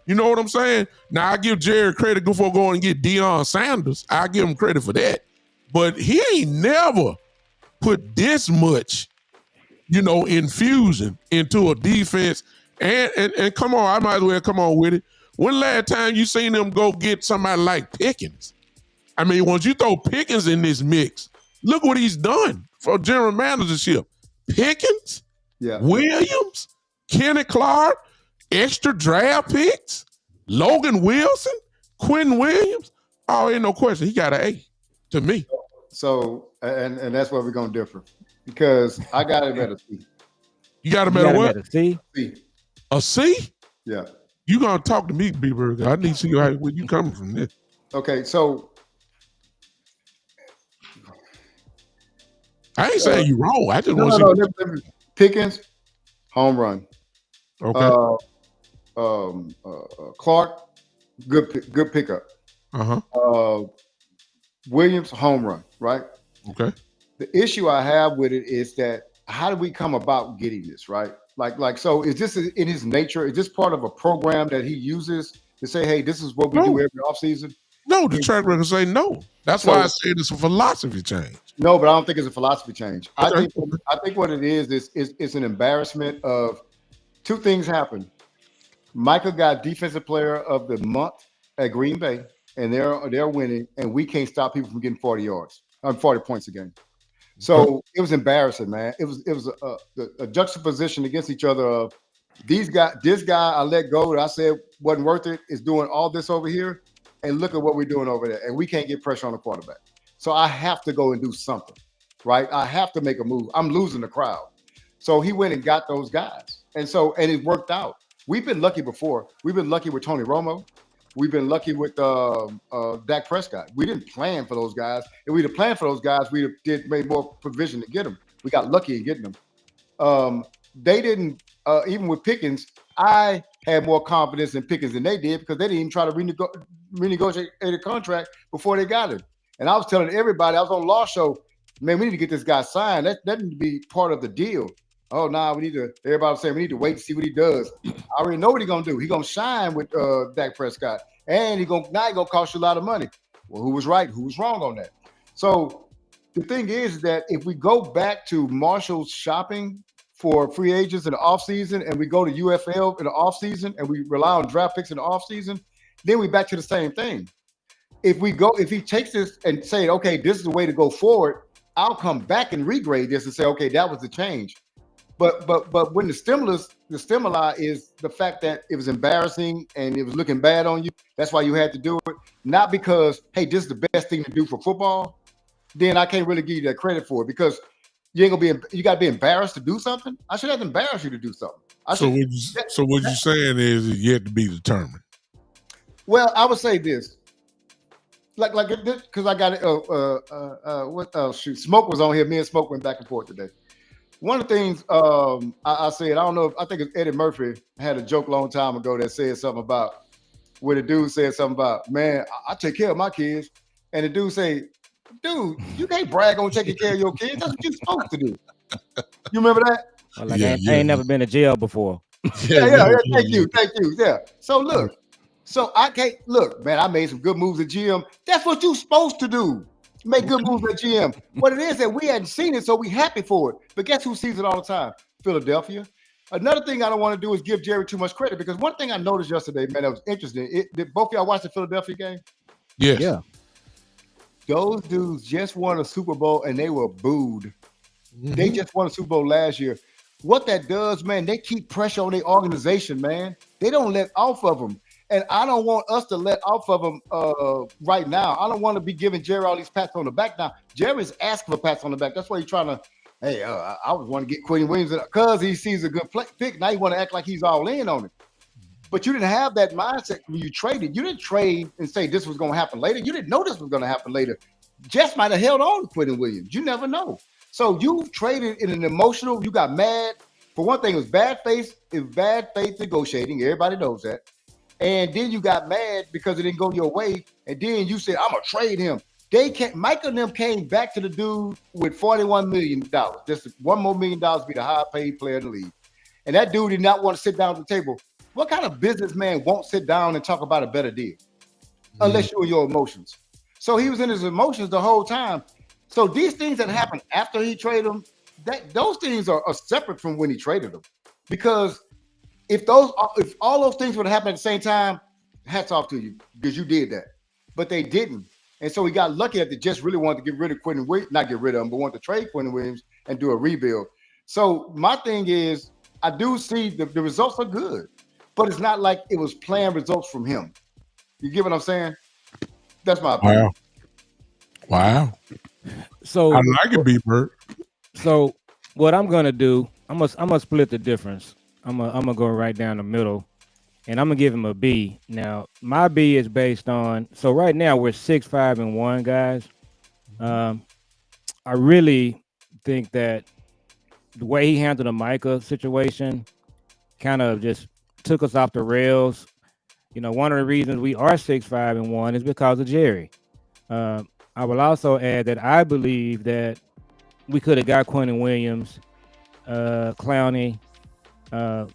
You know what I'm saying? Now, I give Jerry credit for going and get Deion Sanders. I give him credit for that. But he ain't never put this much, infusion into a defense. And come on, I might as well come on with it. When last time you seen them go get somebody like Pickens? I mean, once you throw Pickens in this mix, look what he's done for general managership. Pickens, Williams, Kenny Clark, extra draft picks, Logan Wilson, Quinn Williams. Oh, ain't no question. He got an A to me. So, and that's where we're going to differ, because I got him at a C. You got him at what? A C? A C? Yeah. You going to talk to me, B-Burger. I need to see where you coming from this. Okay, so. I ain't saying you wrong. I just want to see. Pickens, home run. Okay. Clark, good pickup. Williams, home run, right? Okay. The issue I have with it is that how do we come about getting this, right? Like, so is this in his nature? Is this part of a program that he uses to say, hey, this is what we do every offseason? No, the track record say no. That's why I said it's a philosophy change. No, but I don't think it's a philosophy change. Okay. I think what it is an embarrassment of two things happen. Micah got defensive player of the month at Green Bay, and they're winning, and we can't stop people from getting 40 points a game. So it was embarrassing, man. It was a juxtaposition against each other of this guy I let go that I said wasn't worth it is doing all this over here, and look at what we're doing over there, and we can't get pressure on the quarterback. So I have to go and do something, right? I have to make a move. I'm losing the crowd. So he went and got those guys, and it worked out. We've been lucky before. We've been lucky with Tony Romo. We've been lucky with Dak Prescott. We didn't plan for those guys. If we'd have planned for those guys, we'd have made more provision to get them. We got lucky in getting them. They didn't, even with Pickens, I had more confidence in Pickens than they did because they didn't even try to renegotiate a contract before they got him. And I was telling everybody, I was on Law Show, man, we need to get this guy signed. That need to be part of the deal. Oh, everybody was saying we need to wait to see what he does. I already know what he's going to do. He's going to shine with Dak Prescott. And he's going to cost you a lot of money. Well, who was right? Who was wrong on that? So the thing is that if we go back to Marshall's shopping for free agents in the offseason and we go to UFL in the offseason and we rely on draft picks in the offseason, then we're back to the same thing. If he takes this and say, okay, this is the way to go forward, I'll come back and regrade this and say, okay, that was the change. But when the stimuli is the fact that it was embarrassing and it was looking bad on you, that's why you had to do it. Not because, hey, this is the best thing to do for football. Then I can't really give you that credit for it because you got to be embarrassed to do something. I should have to embarrass you to do something. So what you're saying is it's yet to be determined. Well, I would say this. Like this, because I got it. Smoke was on here. Me and Smoke went back and forth today. One of the things I said, I don't know, I think it's Eddie Murphy had a joke a long time ago that said something about, where the dude said something about, man, I take care of my kids. And the dude say, dude, you can't brag on taking care of your kids. That's what you're supposed to do. You remember that? I ain't never been to jail before. Yeah. Thank you. Yeah. So look, so I can't look, man. I made some good moves at GM. That's what you're supposed to do. Make good moves at GM. What it is that we hadn't seen it, so we happy for it. But guess who sees it all the time? Philadelphia. Another thing I don't want to do is give Jerry too much credit because one thing I noticed yesterday, man, that was interesting. Did both of y'all watch the Philadelphia game? Yes. Yeah. Those dudes just won a Super Bowl and they were booed. They Mhm. just won a Super Bowl last year. What that does, man, they keep pressure on their organization, man. They don't let off of them. And I don't want us to let off of them right now. I don't want to be giving Jerry all these pats on the back now. Jerry's asking for pats on the back. That's why he's trying to, hey, I was want to get Quentin Williams because he sees a good pick. Now you want to act like he's all in on it. But you didn't have that mindset when you traded. You didn't trade and say this was going to happen later. You didn't know this was going to happen later. Jess might have held on to Quentin Williams. You never know. So you traded in an emotional, you got mad. For one thing, it was bad faith. It was bad faith negotiating. Everybody knows that. And then you got mad because it didn't go your way. And then you said, I'm going to trade him. Michael and them came back to the dude with $41 million. Just $1 more million to be the highest paid player in the league. And that dude did not want to sit down at the table. What kind of businessman won't sit down and talk about a better deal? Unless you're in your emotions. So he was in his emotions the whole time. So these things that happened after he traded them, those things are separate from when he traded them. Because if all those things would have happened at the same time, hats off to you because you did that. But they didn't. And so he got lucky that they just really wanted to get rid of Quentin Williams, not get rid of him, but wanted to trade Quentin Williams and do a rebuild. So my thing is, I do see the results are good, but it's not like it was planned results from him. You get what I'm saying? That's my opinion. Wow. So I like it, B-Bird. So what I'm gonna do, I'm gonna split the difference. I'm gonna go right down the middle, and I'm gonna give him a B. Now my B is based on. So right now we're 6-5-1, guys. I really think that the way he handled the Micah situation kind of just took us off the rails. You know, one of the reasons we are 6-5-1 is because of Jerry. I will also add that I believe that we could have got Quentin Williams, Clowney,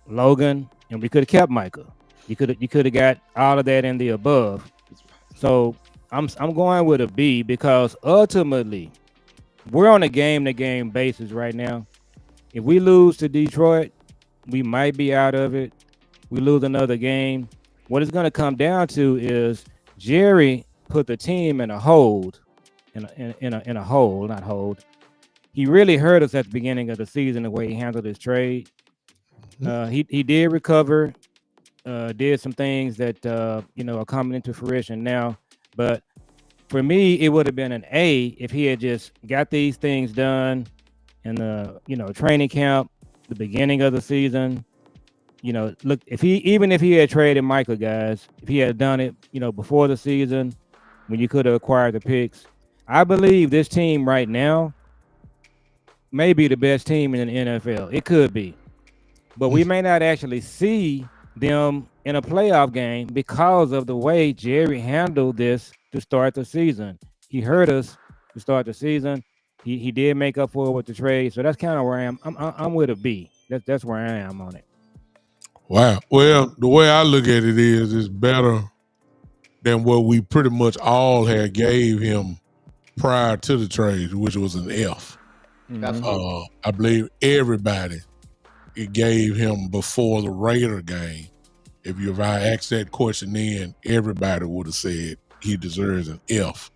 Logan, and we could have kept Micah. You could have got all of that and the above. So I'm going with a B because ultimately we're on a game-to-game basis right now. If we lose to Detroit, we might be out of it. We lose another game. What it's going to come down to is Jerry put the team in a hold, in a hole, not hold. He really hurt us at the beginning of the season the way he handled his trade. He did recover, did some things that are coming into fruition now. But for me, it would have been an A if he had just got these things done in the training camp, the beginning of the season. Look, if he had traded Michael, guys, if he had done it, before the season, when you could have acquired the picks, I believe this team right now may be the best team in the NFL. It could be, but we may not actually see them in a playoff game because of the way Jerry handled this to start the season. He hurt us to start the season. He did make up for it with the trade, so that's kind of where I am. I'm with a B. That's where I am on it. Wow. Well, the way I look at it is, it's better than what we pretty much all had gave him prior to the trade, which was an F. I believe everybody it gave him before the Raider game. If I asked that question then, everybody would have said he deserves an F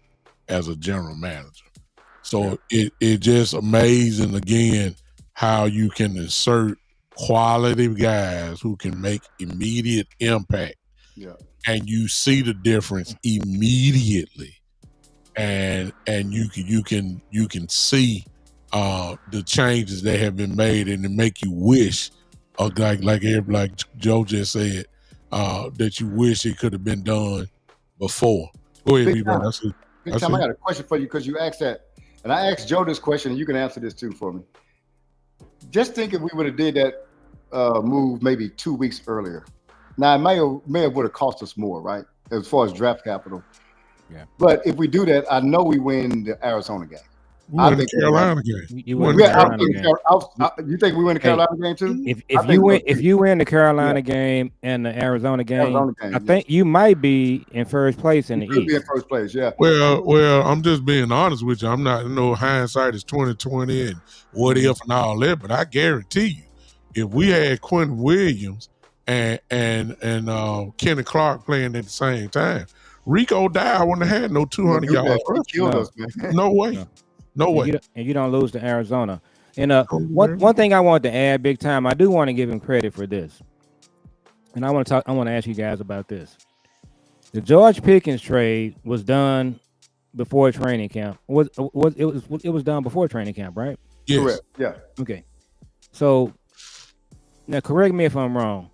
as a general manager. So it just amazing again how you can insert quality guys who can make immediate impact. Yeah. And you see the difference immediately. And you can see the changes that have been made, and it make you wish, like Joe just said, that you wish it could have been done before. Go ahead, Big time. I got a question for you because you asked that, and I asked Joe this question, and you can answer this too for me. Just think if we would have did that move maybe 2 weeks earlier. Now it may have would have cost us more, right? As far as draft capital. Yeah. But if we do that, I know we win the Arizona game. We I win the think we're Carolina game. You Won win the the Yeah, Carolina. Carolina game. you think we win the Hey, Carolina game too? If I if think you win the Carolina game and the Arizona game, Arizona game, I think you might be in first place in the could be in East. first place. Yeah. Well, I'm just being honest with you. I'm not, hindsight is 2020 and what if and all that, but I guarantee you, if we had Quentin Williams and Kenny Clark playing at the same time, Rico Dowd wouldn't have had no 200 yards. He killed us, man. No way. No way. And you don't lose to Arizona. And one thing I want to add, big time, I do want to give him credit for this. And I want to ask you guys about this. The George Pickens trade was done before training camp. It was done before training camp, right? Yes. Correct. Yeah. Okay. So now correct me if I'm wrong.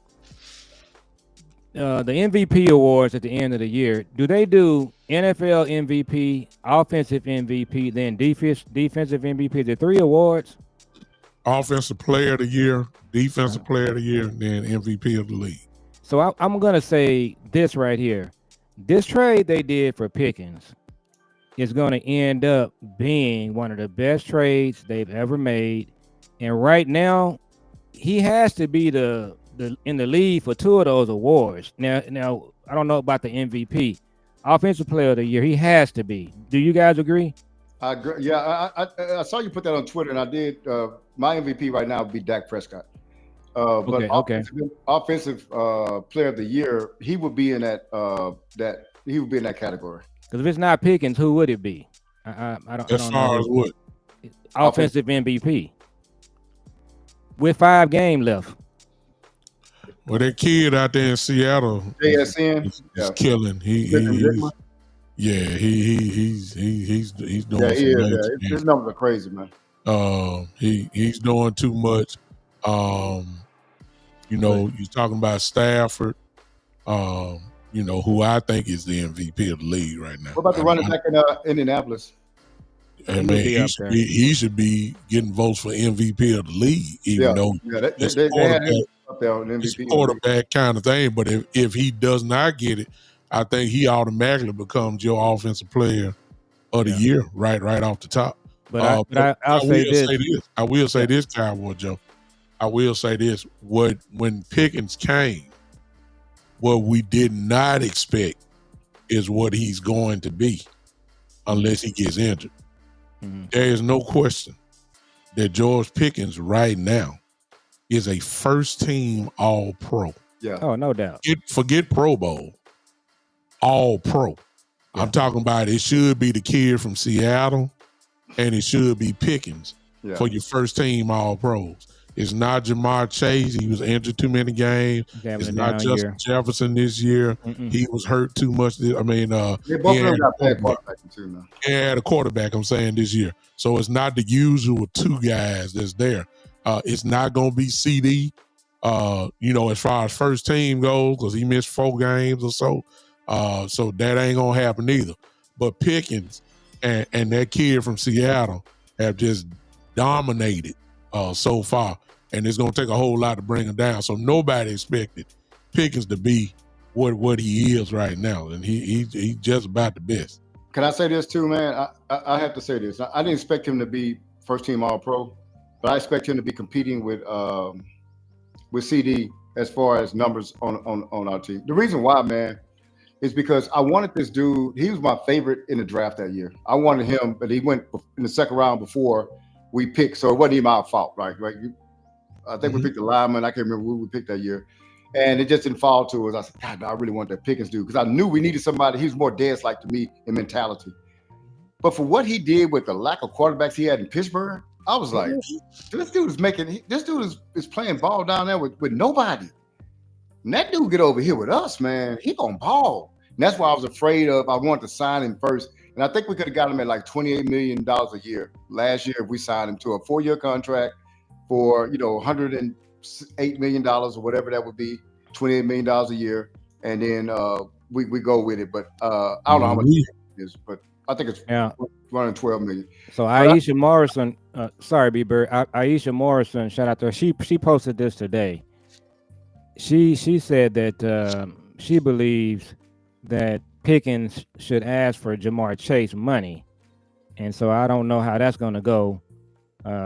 The MVP awards at the end of the year, do they do NFL MVP, offensive MVP, then defensive MVP? The 3 awards? Offensive player of the year, defensive player of the year, and then MVP of the league. So I'm going to say this right here. This trade they did for Pickens is going to end up being one of the best trades they've ever made. And right now, he has to be the in the lead for 2 of those awards. Now I don't know about the MVP. Offensive player of the year, he has to be. Do you guys agree? I agree. Yeah, I saw you put that on Twitter, and I did. My MVP right now would be Dak Prescott. But offensive player of the year, he would be in that category. Because if it's not Pickens, who would it be? I don't As far as what? Offensive MVP with 5 games left. Well, that kid out there in Seattle JSN is killing. He's doing his numbers are crazy, man. He's doing too much. You're talking about Stafford, who I think is the MVP of the league right now. What about the running back in Indianapolis? I mean, he should be getting votes for MVP of the league, even though it's quarterback kind of thing. But if he does not get it, I think he automatically becomes your offensive player of the year right off the top. But I'll say this. I will say this, Cowboy Joe. I will say this. When Pickens came, what we did not expect is what he's going to be unless he gets injured. Mm-hmm. There is no question that George Pickens right now is a first-team All-Pro. Yeah. Oh, no doubt. Forget Pro Bowl. All-Pro. Yeah. I'm talking about it should be the kid from Seattle, and it should be Pickens for your first-team All-Pros. It's not Jamar Chase. He was injured too many games. It's not Justin Jefferson this year. Mm-mm. He was hurt too much. I mean, both of them got bad quarterbacks too now. He had a quarterback, I'm saying, this year. So it's not the usual 2 guys that's there. It's not going to be CD, as far as first team goes, because he missed 4 games or so. So that ain't going to happen either. But Pickens and that kid from Seattle have just dominated so far. And it's going to take a whole lot to bring him down. So nobody expected Pickens to be what he is right now. And he's just about the best. Can I say this too, man? I have to say this. I didn't expect him to be first-team All-Pro, but I expect him to be competing with CD as far as numbers on our team. The reason why, man, is because I wanted this dude. He was my favorite in the draft that year. I wanted him, but he went in the second round before we picked, so it wasn't even our fault, right? I think we picked the lineman. I can't remember who we picked that year. And it just didn't fall to us. I said, God, I really want that Pickens dude because I knew we needed somebody. He was more Dez-like to me in mentality. But for what he did with the lack of quarterbacks he had in Pittsburgh, I was like, this dude is playing ball down there with nobody. And that dude get over here with us, man. He gonna ball. And that's why I was afraid of. I wanted to sign him first. And I think we could have got him at like $28 million a year last year if we signed him to a 4-year contract for, $108 million or whatever that would be, $28 million a year. And then we go with it. But I don't know how much it is, but I think it's running $12 million. So Aisha Morrison, sorry, B-Bird, Aisha Morrison, shout out to her. She posted this today. She said that she believes that Pickens should ask for Jamar Chase money and so I don't know how that's going to go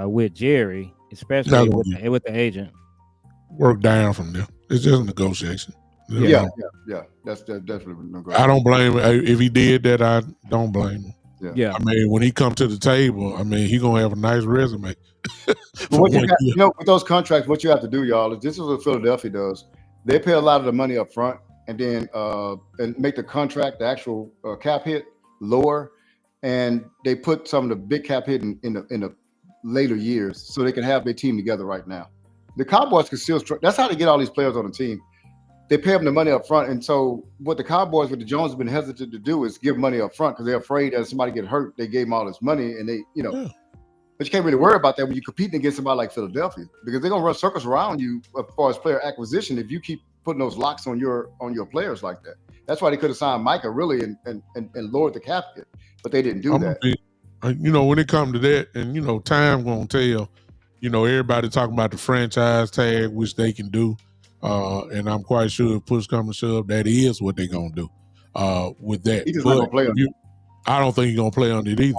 with Jerry, Not especially gonna with the agent. work down from there. It's just a negotiation. You Yeah, know, yeah. That's definitely no good. I don't blame him. If he did that, I don't blame him. Yeah. I mean, when he come to the table, I mean, he gonna have a nice resume. But what you got, with those contracts, what you have to do, y'all, is this is what Philadelphia does. They pay a lot of the money up front and then and make the contract, the actual cap hit lower, and they put some of the big cap hit in the later years so they can have their team together right now. The Cowboys can still that's how they get all these players on the team. They pay them the money up front, and so what the Cowboys with the Jones have been hesitant to do is give money up front because they're afraid that if somebody get hurt, they gave them all this money, and they, but you can't really worry about that when you're competing against somebody like Philadelphia because they're gonna run circles around you as far as player acquisition if you keep putting those locks on your players like that. That's why they could have signed Micah really and lowered the cap hit, but they didn't do that. When it comes to that, and time gonna tell. Everybody talking about the franchise tag, which they can do. And I'm quite sure if push comes to shove, that is what they're gonna do with that. He's just not gonna play on it. I don't think he's gonna play on it either.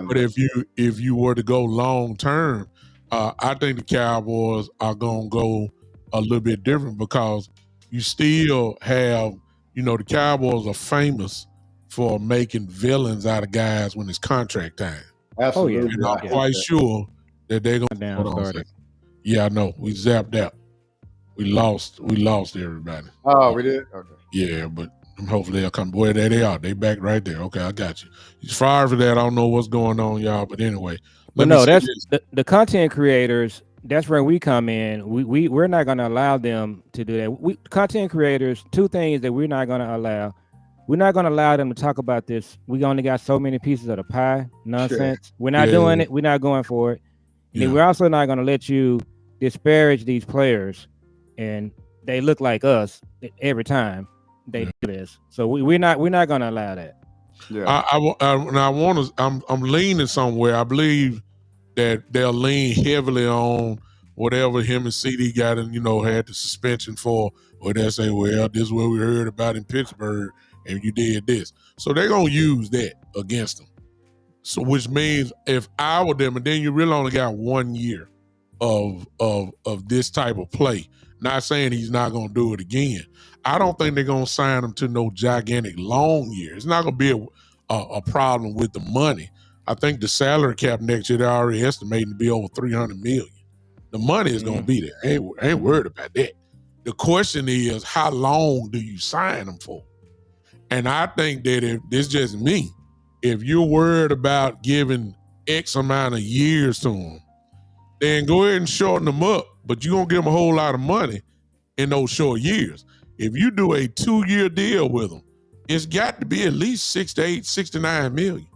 But if you were to go long term, I think the Cowboys are gonna go a little bit different because you still have, the Cowboys are famous for making villains out of guys when it's contract time. Absolutely. And I'm quite sure that they're gonna. Yeah, I know. We zapped out. We lost everybody. Oh, we did? Okay. Yeah, but hopefully they'll come. Boy, there they are. They back right there. Okay, I got you. He's fired for that. I don't know what's going on, y'all. But anyway. But no, that's the content creators. That's where we come in. We're not going to allow them to do that. Content creators, two things that we're not going to allow. We're not going to allow them to talk about this. We only got so many pieces of the pie nonsense. Sure. We're not doing it. We're not going for it. And we're also not going to let you disparage these players. And they look like us every time they do this. So we're not going to allow that. Yeah. I'm leaning somewhere. I believe that they'll lean heavily on whatever him and CD got and had the suspension for, or they'll say, well, this is what we heard about in Pittsburgh and you did this. So they're gonna use that against them. So which means if I were them, and then you really only got 1 year of this type of play. Not saying he's not gonna do it again. I don't think they're gonna sign him to no gigantic long year. It's not gonna be a problem with the money. I think the salary cap next year they're already estimating to be over $300 million. The money is gonna be there. I ain't worried about that. The question is, how long do you sign them for? And I think that if this is just me, if you're worried about giving X amount of years to them, then go ahead and shorten them up. But you're gonna give them a whole lot of money in those short years. If you do a 2-year deal with them, it's got to be at least 68, 69 million.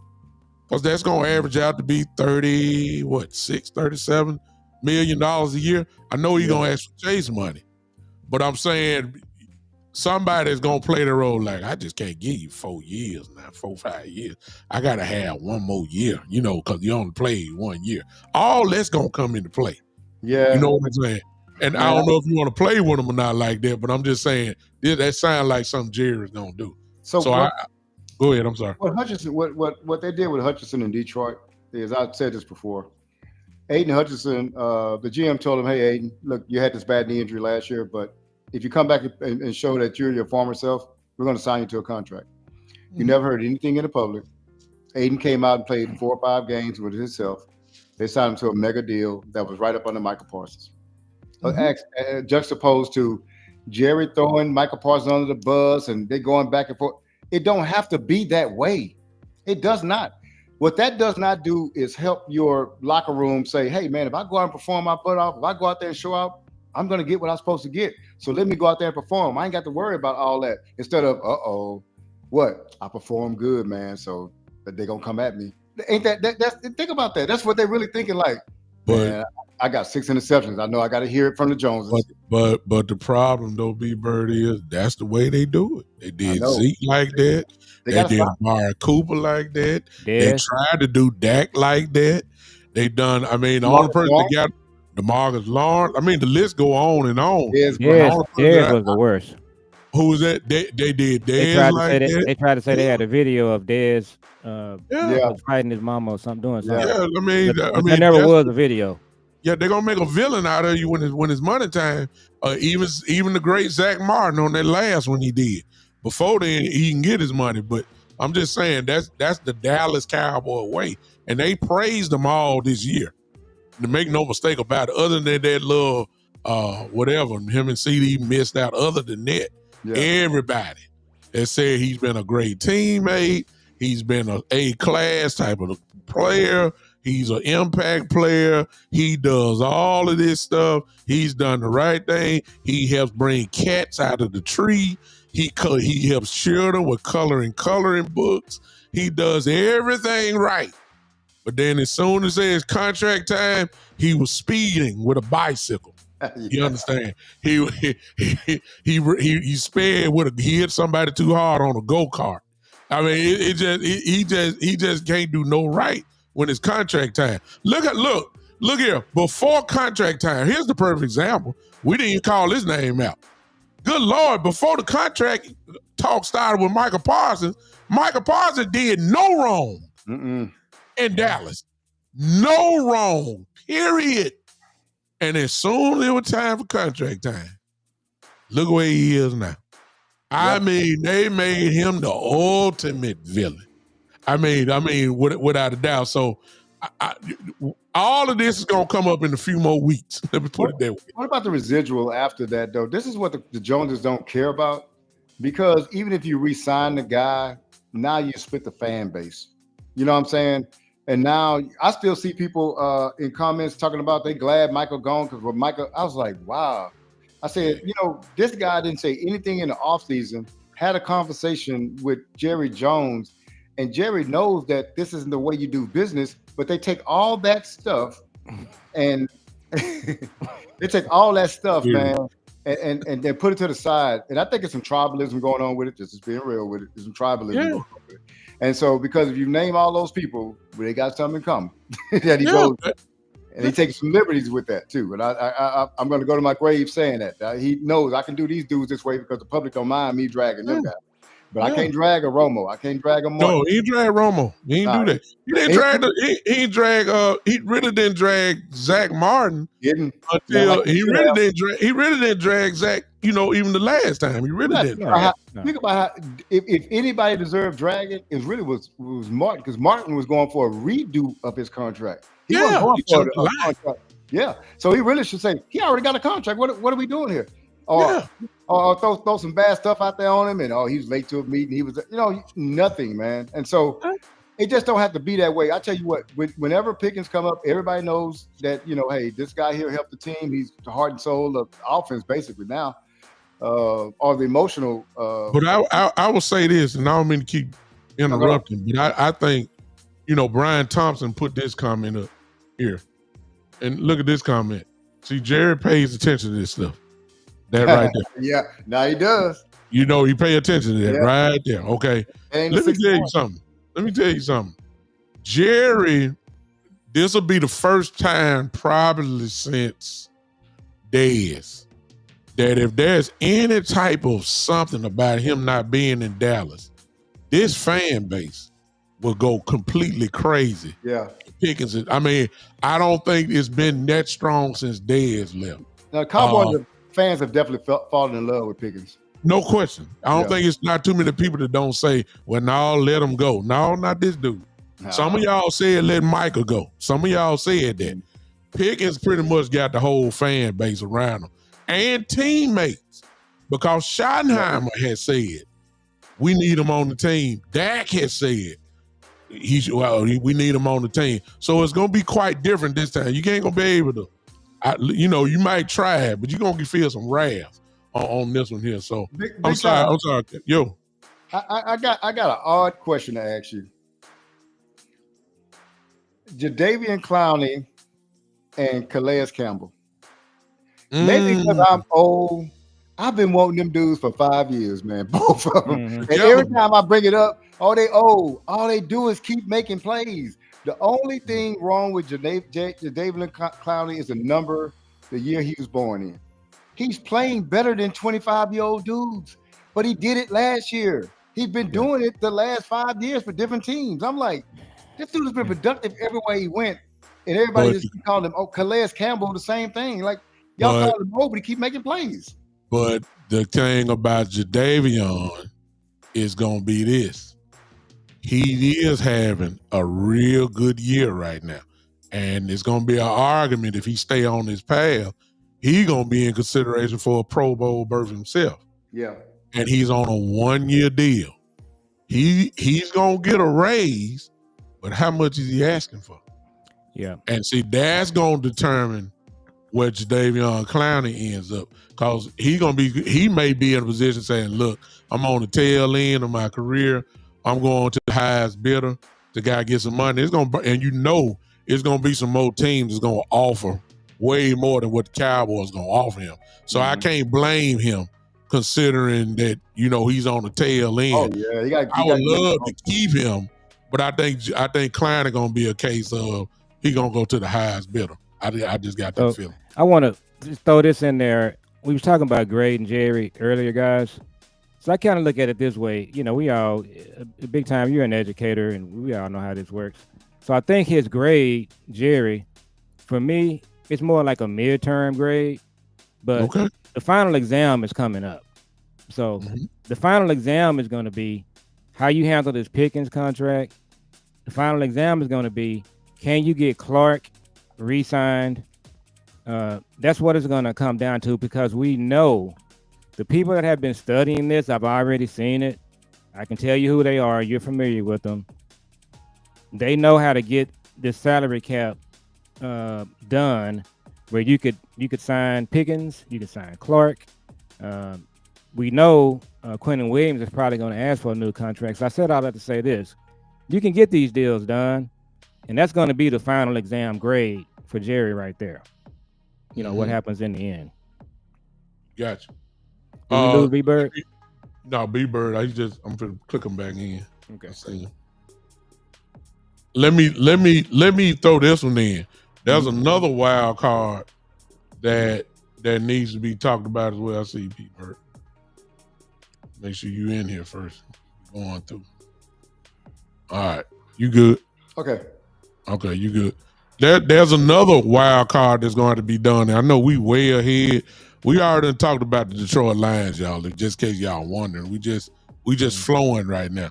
Because that's gonna average out to be $37 million a year. I know you're gonna ask for Chase money, but I'm saying somebody's gonna play the role like, I just can't give you 4 years now, 4, 5 years. I gotta have one more year, because you only played 1 year. All that's gonna come into play. Yeah. You know what I'm saying? And I don't know if you want to play with them or not like that, but I'm just saying that sounds like something Jerry's gonna do. So go ahead. I'm sorry. What they did with Hutchinson in Detroit is, I've said this before. Aiden Hutchinson, the GM told him, "Hey, Aiden, look, you had this bad knee injury last year, but if you come back and show that you're your former self, we're going to sign you to a contract." You never heard anything in the public. Aiden came out and played 4 or 5 games with himself. They signed him to a mega deal that was right up under Michael Parsons. Juxtaposed to Jerry throwing Michael Parsons under the bus and they going back and forth. It don't have to be that way. It does not. What that does not do is help your locker room say, hey, man, if I go out and perform my butt off, if I go out there and show out, I'm going to get what I'm supposed to get. So let me go out there and perform. I ain't got to worry about all that. Instead of, what? I perform good, man, so they're going to come at me. Ain't that's think about that. That's what they're really thinking like, man, I got 6 interceptions. I know I got to hear it from the Joneses. But the problem, though, B-Bird, is that's the way they do it. They did Zeke like that. They did Amari Cooper like that. Yeah. They tried to do Dak like that. They done, the only person they got, DeMarcus Lawrence. The list go on and on. Yes, was the worst. Who was that? They did They Dez tried to like say that that. they tried to say they Yeah. had a video of Dez Yeah. was fighting his mama or something, doing something. Yeah. But there never That's, was a video. yeah, they're gonna make a villain out of you when it's money time. Even the great Zach Martin on that last one he did. Before then, he can get his money. But I'm just saying that's the Dallas Cowboy way, and they praised them all this year. To make no mistake about it, other than that little whatever him and CD missed out. Other than that, everybody has said he's been a great teammate. He's been an A-class type of player. He's an impact player. He does all of this stuff. He's done the right thing. He helps bring cats out of the tree. He helps children with coloring books. He does everything right. But then as soon as it's contract time, he was speeding with a bicycle. You understand? He sped he hit somebody too hard on a go-kart. I mean, he just can't do no right when it's contract time. Look here. Before contract time, here's the perfect example. We didn't even call his name out. Good Lord, before the contract talk started with Michael Parsons did no wrong in Dallas. No wrong, period. And as soon as it was time for contract time, look where he is now. I mean, they made him the ultimate villain. I mean, without a doubt. So, all of this is gonna come up in a few more weeks. Let me put it that way. What about the residual after that, though? This is what the Joneses don't care about, because even if you re-sign the guy, now you split the fan base. You know what I'm saying? And now I still see people in comments talking about they glad Michael gone, because with Michael, I was like, wow. I said, this guy didn't say anything in the offseason, had a conversation with Jerry Jones, and Jerry knows that this isn't the way you do business, but they take all that stuff and they take all that stuff, man, and then put it to the side. And I think it's some tribalism going on with it, just being real with it. There's some tribalism going on with it. And so, because if you name all those people, they got something in common that he goes, and he takes some liberties with that too. And I'm going to go to my grave saying that. He knows I can do these dudes this way because the public don't mind me dragging them guys. But I can't drag a Romo. I can't drag a Martin. No, he drag Romo. He didn't do that. He didn't he really didn't drag Zach Martin until he really didn't drag Zach, even the last time. He really didn't. Think about how if anybody deserved dragging, it really was Martin, because Martin was going for a redo of his contract. He wasn't going for a contract. Yeah. So he really should say, he already got a contract. What are we doing here? Or throw some bad stuff out there on him, and he was late to a meeting. He was, nothing, man. And so it just don't have to be that way. I tell you what, whenever Pickens come up, everybody knows that, hey, this guy here helped the team. He's the heart and soul of the offense basically now, or the emotional. But I will say this, and I don't mean to keep interrupting, but I think, Brian Thompson put this comment up here, and look at this comment. See, Jerry pays attention to this stuff. That right there. Yeah, now he does. He pay attention to that right there. Okay. Let me tell you something. Jerry, this will be the first time probably since Dez that if there's any type of something about him not being in Dallas, this fan base will go completely crazy. Yeah. Pickens, I don't think it's been that strong since Dez left. Now, Cowboys fans have definitely fallen in love with Pickens. No question. I don't think it's not too many people that don't say, well, no, let him go. No, not this dude. No. Some of y'all said let Michael go. Some of y'all said that. Pickens pretty much got the whole fan base around him and teammates, because Schottenheimer has said, we need him on the team. Dak has said, we need him on the team. So it's going to be quite different this time. You ain't going to be able to, you might try it, but you're going to feel some wrath on this one here. So I'm sorry. Yo. I got an odd question to ask you. Jadeveon Clowney and Calais Campbell. Maybe because I'm old, I've been wanting them dudes for 5 years, man. Both of them. And every time I bring it up, they old. All they do is keep making plays. The only thing wrong with Jadeveon Clowney is the year he was born in. He's playing better than 25-year-old dudes. but he did it last year. He's been doing it the last 5 years for different teams. I'm like, this dude has been productive everywhere he went. And everybody just keep calling him, Calais Campbell, the same thing. Like, y'all call him but he keep making plays. But the thing about Jadeveon is going to be this. He is having a real good year right now. And it's going to be an argument if he stay on this path. He's going to be in consideration for a Pro Bowl berth himself. Yeah. And he's on a 1-year deal. He's going to get a raise, but how much is he asking for? Yeah. And see, that's going to determine where Jadeveon Clowney ends up. Because he may be in a position saying, look, I'm on the tail end of my career. I'm going to the highest bidder. The guy gets some money. It's going to be some more teams that's going to offer way more than what the Cowboys going to offer him. So I can't blame him considering that, he's on the tail end. Oh, yeah. I would love to keep him, but I think Clowney going to be a case of he going to go to the highest bidder. I just got that feeling. I want to just throw this in there. We was talking about Grade and Jerry earlier, guys. So I kind of look at it this way. We all, big time, you're an educator, and we all know how this works. So I think his grade, Jerry, for me, it's more like a midterm grade. But the final exam is coming up. So the final exam is going to be how you handle this Pickens contract. The final exam is going to be, can you get Clark re-signed? That's what it's going to come down to, because we know the people that have been studying this, I've already seen it. I can tell you who they are. You're familiar with them. They know how to get this salary cap done, where you could sign Pickens, you could sign Clark. We know Quentin Williams is probably going to ask for a new contract. So I said all that to say this: you can get these deals done, and that's going to be the final exam grade for Jerry right there. What happens in the end. Gotcha. Did we lose B-Bird? No, B-Bird. I'm gonna click him back in. Okay. Let me throw this one in. There's another wild card that needs to be talked about as well. I see B-Bird. Make sure you in here first. Going through. All right. You good? Okay, you good. There's another wild card that's going to be done. I know we way ahead. We already talked about the Detroit Lions, y'all. Just in case y'all wondering, we just flowing right now.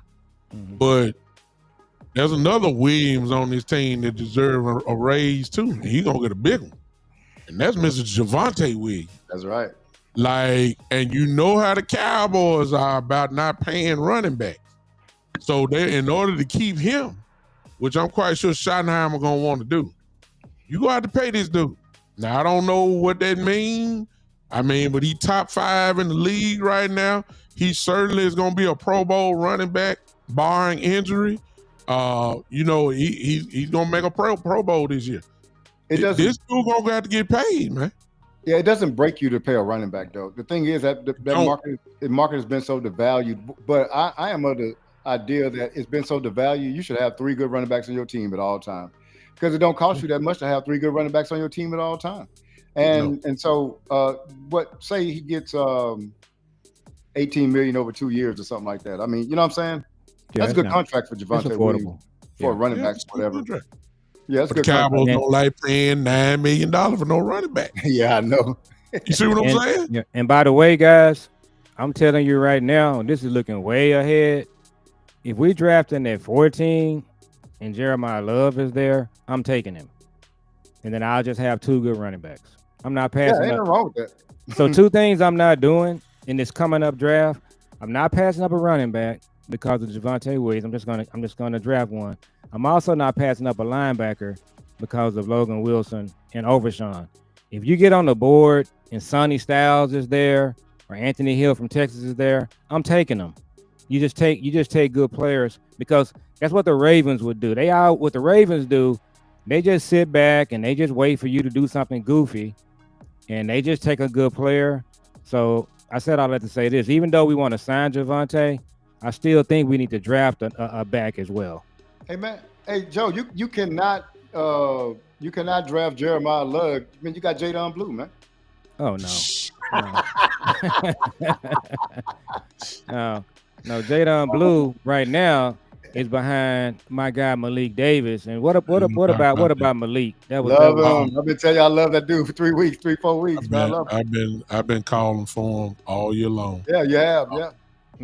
But there's another Williams on this team that deserves a raise too. And he's gonna get a big one, and that's Mr. Javonte Williams. that's right. And you know how the Cowboys are about not paying running backs. So in order to keep him, which I'm quite sure Schottenheimer gonna want to do, you gonna have to pay this dude. Now I don't know what that means. But he top 5 in the league right now. He certainly is going to be a Pro Bowl running back, barring injury. He's going to make a Pro Bowl this year. This dude going to have to get paid, man. Yeah, it doesn't break you to pay a running back, though. The thing is that the market has been so devalued. But I am of the idea that it's been so devalued, you should have 3 good running backs on your team at all time, because it don't cost you that much to have 3 good running backs on your team at all time. And so say he gets $18 million over 2 years or something like that. You know what I'm saying? Yeah, that's a good contract for Javonte Williams for a running back, whatever. Yeah, that's but good. The Cowboys don't like paying $9 million for no running back. Yeah, I know. You see what I'm saying? Yeah. And by the way, guys, I'm telling you right now, and this is looking way ahead. If we drafting at 14 and Jeremiah Love is there, I'm taking him. And then I'll just have 2 good running backs. I'm not passing ain't up. nothing wrong with that. So 2 things I'm not doing in this coming up draft. I'm not passing up a running back because of Javonte Williams. I'm just gonna draft one. I'm also not passing up a linebacker because of Logan Wilson and Overshawn. If you get on the board and Sonny Styles is there or Anthony Hill from Texas is there, I'm taking them. You just take good players, because that's what the Ravens would do. What the Ravens do, they just sit back and they just wait for you to do something goofy, and they just take a good player. So I said all that to say this: even though we want to sign Javonte, I still think we need to draft a back as well. Hey man, Joe, you cannot draft Jeremiah Love. You got Jadon Blue, man. Oh no. No, Jadon Blue right now is behind my guy Malik Davis. And what No doubt about that. about Malik? That was Love him. I've been telling you I love that dude for 4 weeks, man. I love him. I've been calling for him all year long. Yeah, you have. Yeah.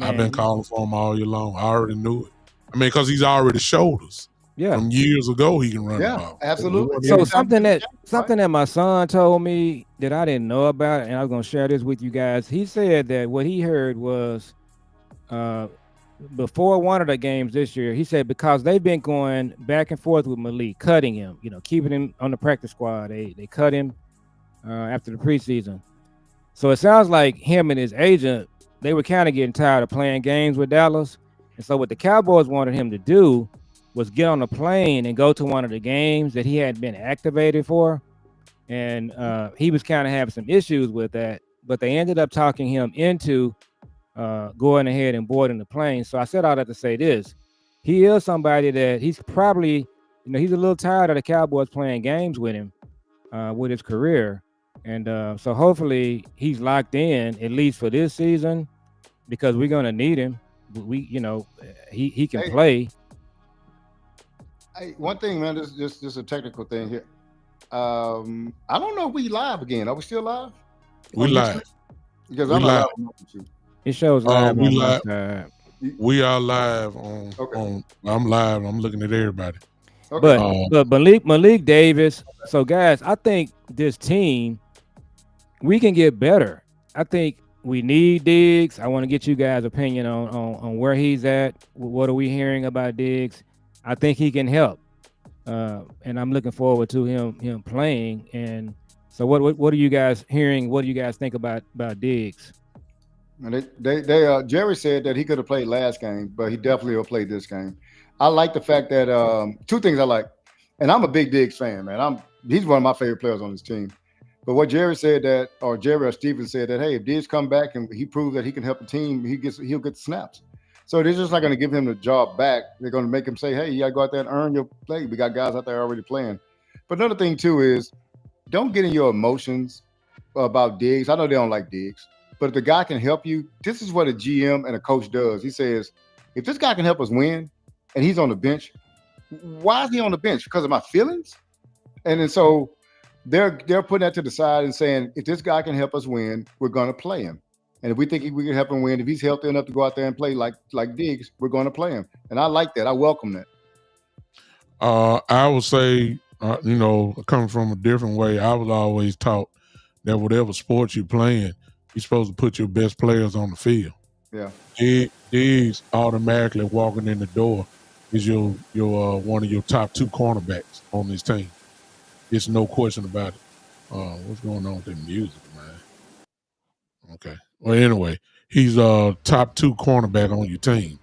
I've been calling for him all year long. I already knew it. I mean, because he's already showed us. Yeah. From years ago, he can run the Yeah, ball. absolutely. So something that my son told me that I didn't know about, and I was gonna share this with you guys. He said that what he heard was before one of the games this year, he said because they've been going back and forth with Malik, cutting him, keeping him on the practice squad. They cut him after the preseason. So it sounds like him and his agent, they were kind of getting tired of playing games with Dallas. And so what the Cowboys wanted him to do was get on a plane and go to one of the games that he had been activated for. And he was kind of having some issues with that, but they ended up talking him into going ahead and boarding the plane. So I said all that to say this. He is somebody that he's probably, he's a little tired of the Cowboys playing games with him with his career. And so hopefully he's locked in, at least for this season, because we're going to need him. He can play. Hey, one thing, man, this just a technical thing here. I don't know if we live again. Are we still live? We live. Because we I'm live. It shows live we on live. my side. We are live on I'm live. I'm looking at everybody. Okay. But Malik Davis. So guys, I think this team, we can get better. I think we need Diggs. I want to get you guys' opinion on where he's at. What are we hearing about Diggs? I think he can help, and I'm looking forward to him playing. And so, what are you guys hearing? What do you guys think about Diggs? And Jerry said that he could have played last game, but he definitely will play this game. I like the fact that two things I like, and I'm a big Diggs fan, man. He's one of my favorite players on this team. But what Jerry said Jerry or Steven said that, hey, if Diggs come back and he proves that he can help the team, he'll get the snaps. So they're just not going to give him the job back. They're going to make him say, hey, you got to go out there and earn your play. We got guys out there already playing. But another thing, too, is don't get in your emotions about Diggs. I know they don't like Diggs. But if the guy can help you, this is what a GM and a coach does. He says, if this guy can help us win and he's on the bench, why is he on the bench? Because of my feelings? And then so they're putting that to the side and saying, if this guy can help us win, we're going to play him. And if we think we can help him win, if he's healthy enough to go out there and play like Diggs, we're going to play him. And I like that. I welcome that. I would say, coming from a different way, I was always taught that whatever sport you're playing, you're supposed to put your best players on the field. Yeah. Diggs automatically walking in the door is your one of your top two cornerbacks on this team. It's no question about it. What's going on with the music, man? Okay. Well, anyway, he's a top two cornerback on your team.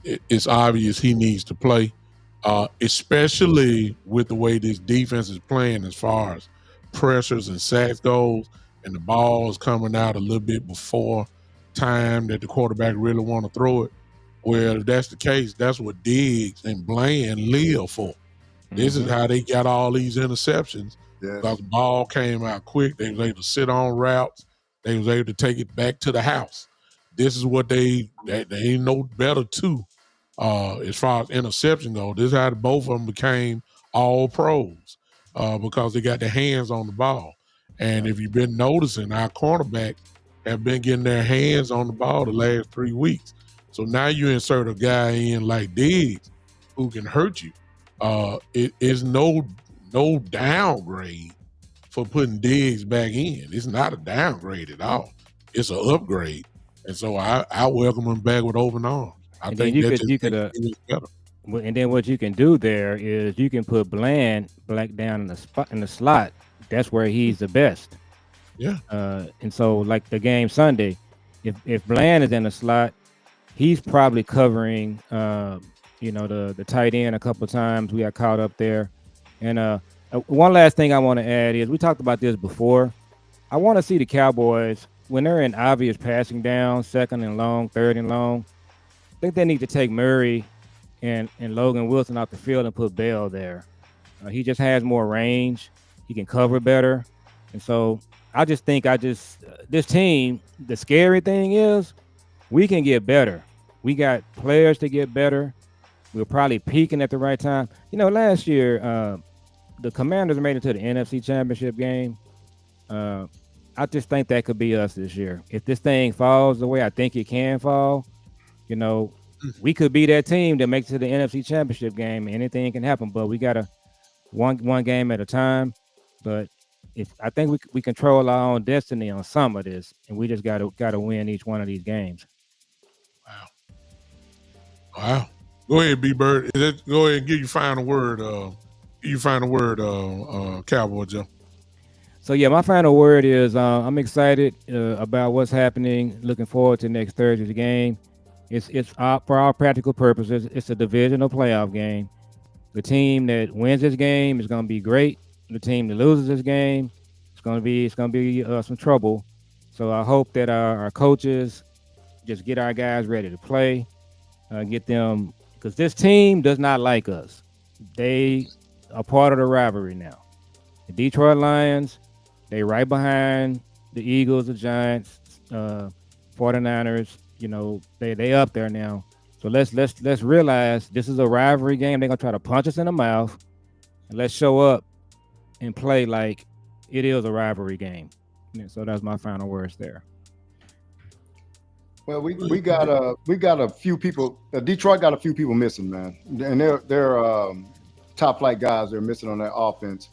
It's obvious he needs to play, especially with the way this defense is playing as far as pressures and sacks goes, and the ball is coming out a little bit before time that the quarterback really want to throw it. Well, if that's the case, that's what Diggs and Bland live for. This is how they got all these interceptions. Yes. Because the ball came out quick. They was able to sit on routes. They was able to take it back to the house. This is what they ain't no better too. As far as interception go, this is how both of them became all pros because they got their hands on the ball. And if you've been noticing, our cornerbacks have been getting their hands on the ball the last 3 weeks. So now you insert a guy in like Diggs who can hurt you. It is no downgrade for putting Diggs back in. It's not a downgrade at all. It's an upgrade. And so I welcome him back with open arms. I think that just makes it better. And then what you can do there is you can put Bland back down in the slot. That's where he's the best. Yeah. And so like the game Sunday, if Bland is in the slot, he's probably covering the tight end a couple of times. We got caught up there. And one last thing I want to add is we talked about this before. I want to see the Cowboys when they're in obvious passing down, second and long, third and long. I think they need to take Murray and Logan Wilson off the field and put Bell there. He just has more range. He can cover better. And so I just think this team. The scary thing is we can get better. We got players to get better. We're probably peaking at the right time. Last year the Commanders made it to the NFC Championship game. Uh, I just think that could be us this year. If this thing falls the way I think it can fall, we could be that team that makes it to the NFC Championship game. Anything can happen, but we gotta one game at a time. But if I think we control our own destiny on some of this, and we just gotta win each one of these games. Wow. Go ahead, B Bird. Go ahead and give your final word. Cowboy Joe. So yeah, my final word is I'm excited about what's happening. Looking forward to next Thursday's game. It's for all practical purposes, it's a divisional playoff game. The team that wins this game is going to be great. The team that loses this game, it's going to be some trouble. So I hope that our coaches just get our guys ready to play, get them, because this team does not like us. They are part of the rivalry now. The Detroit Lions, they right behind the Eagles, the Giants, 49ers. They up there now. So let's realize this is a rivalry game. They're gonna try to punch us in the mouth, and let's show up and play like it is a rivalry game. So that's my final words there. Well, we got a few people. Detroit got a few people missing, man, and they're top flight guys. They're missing on that offense,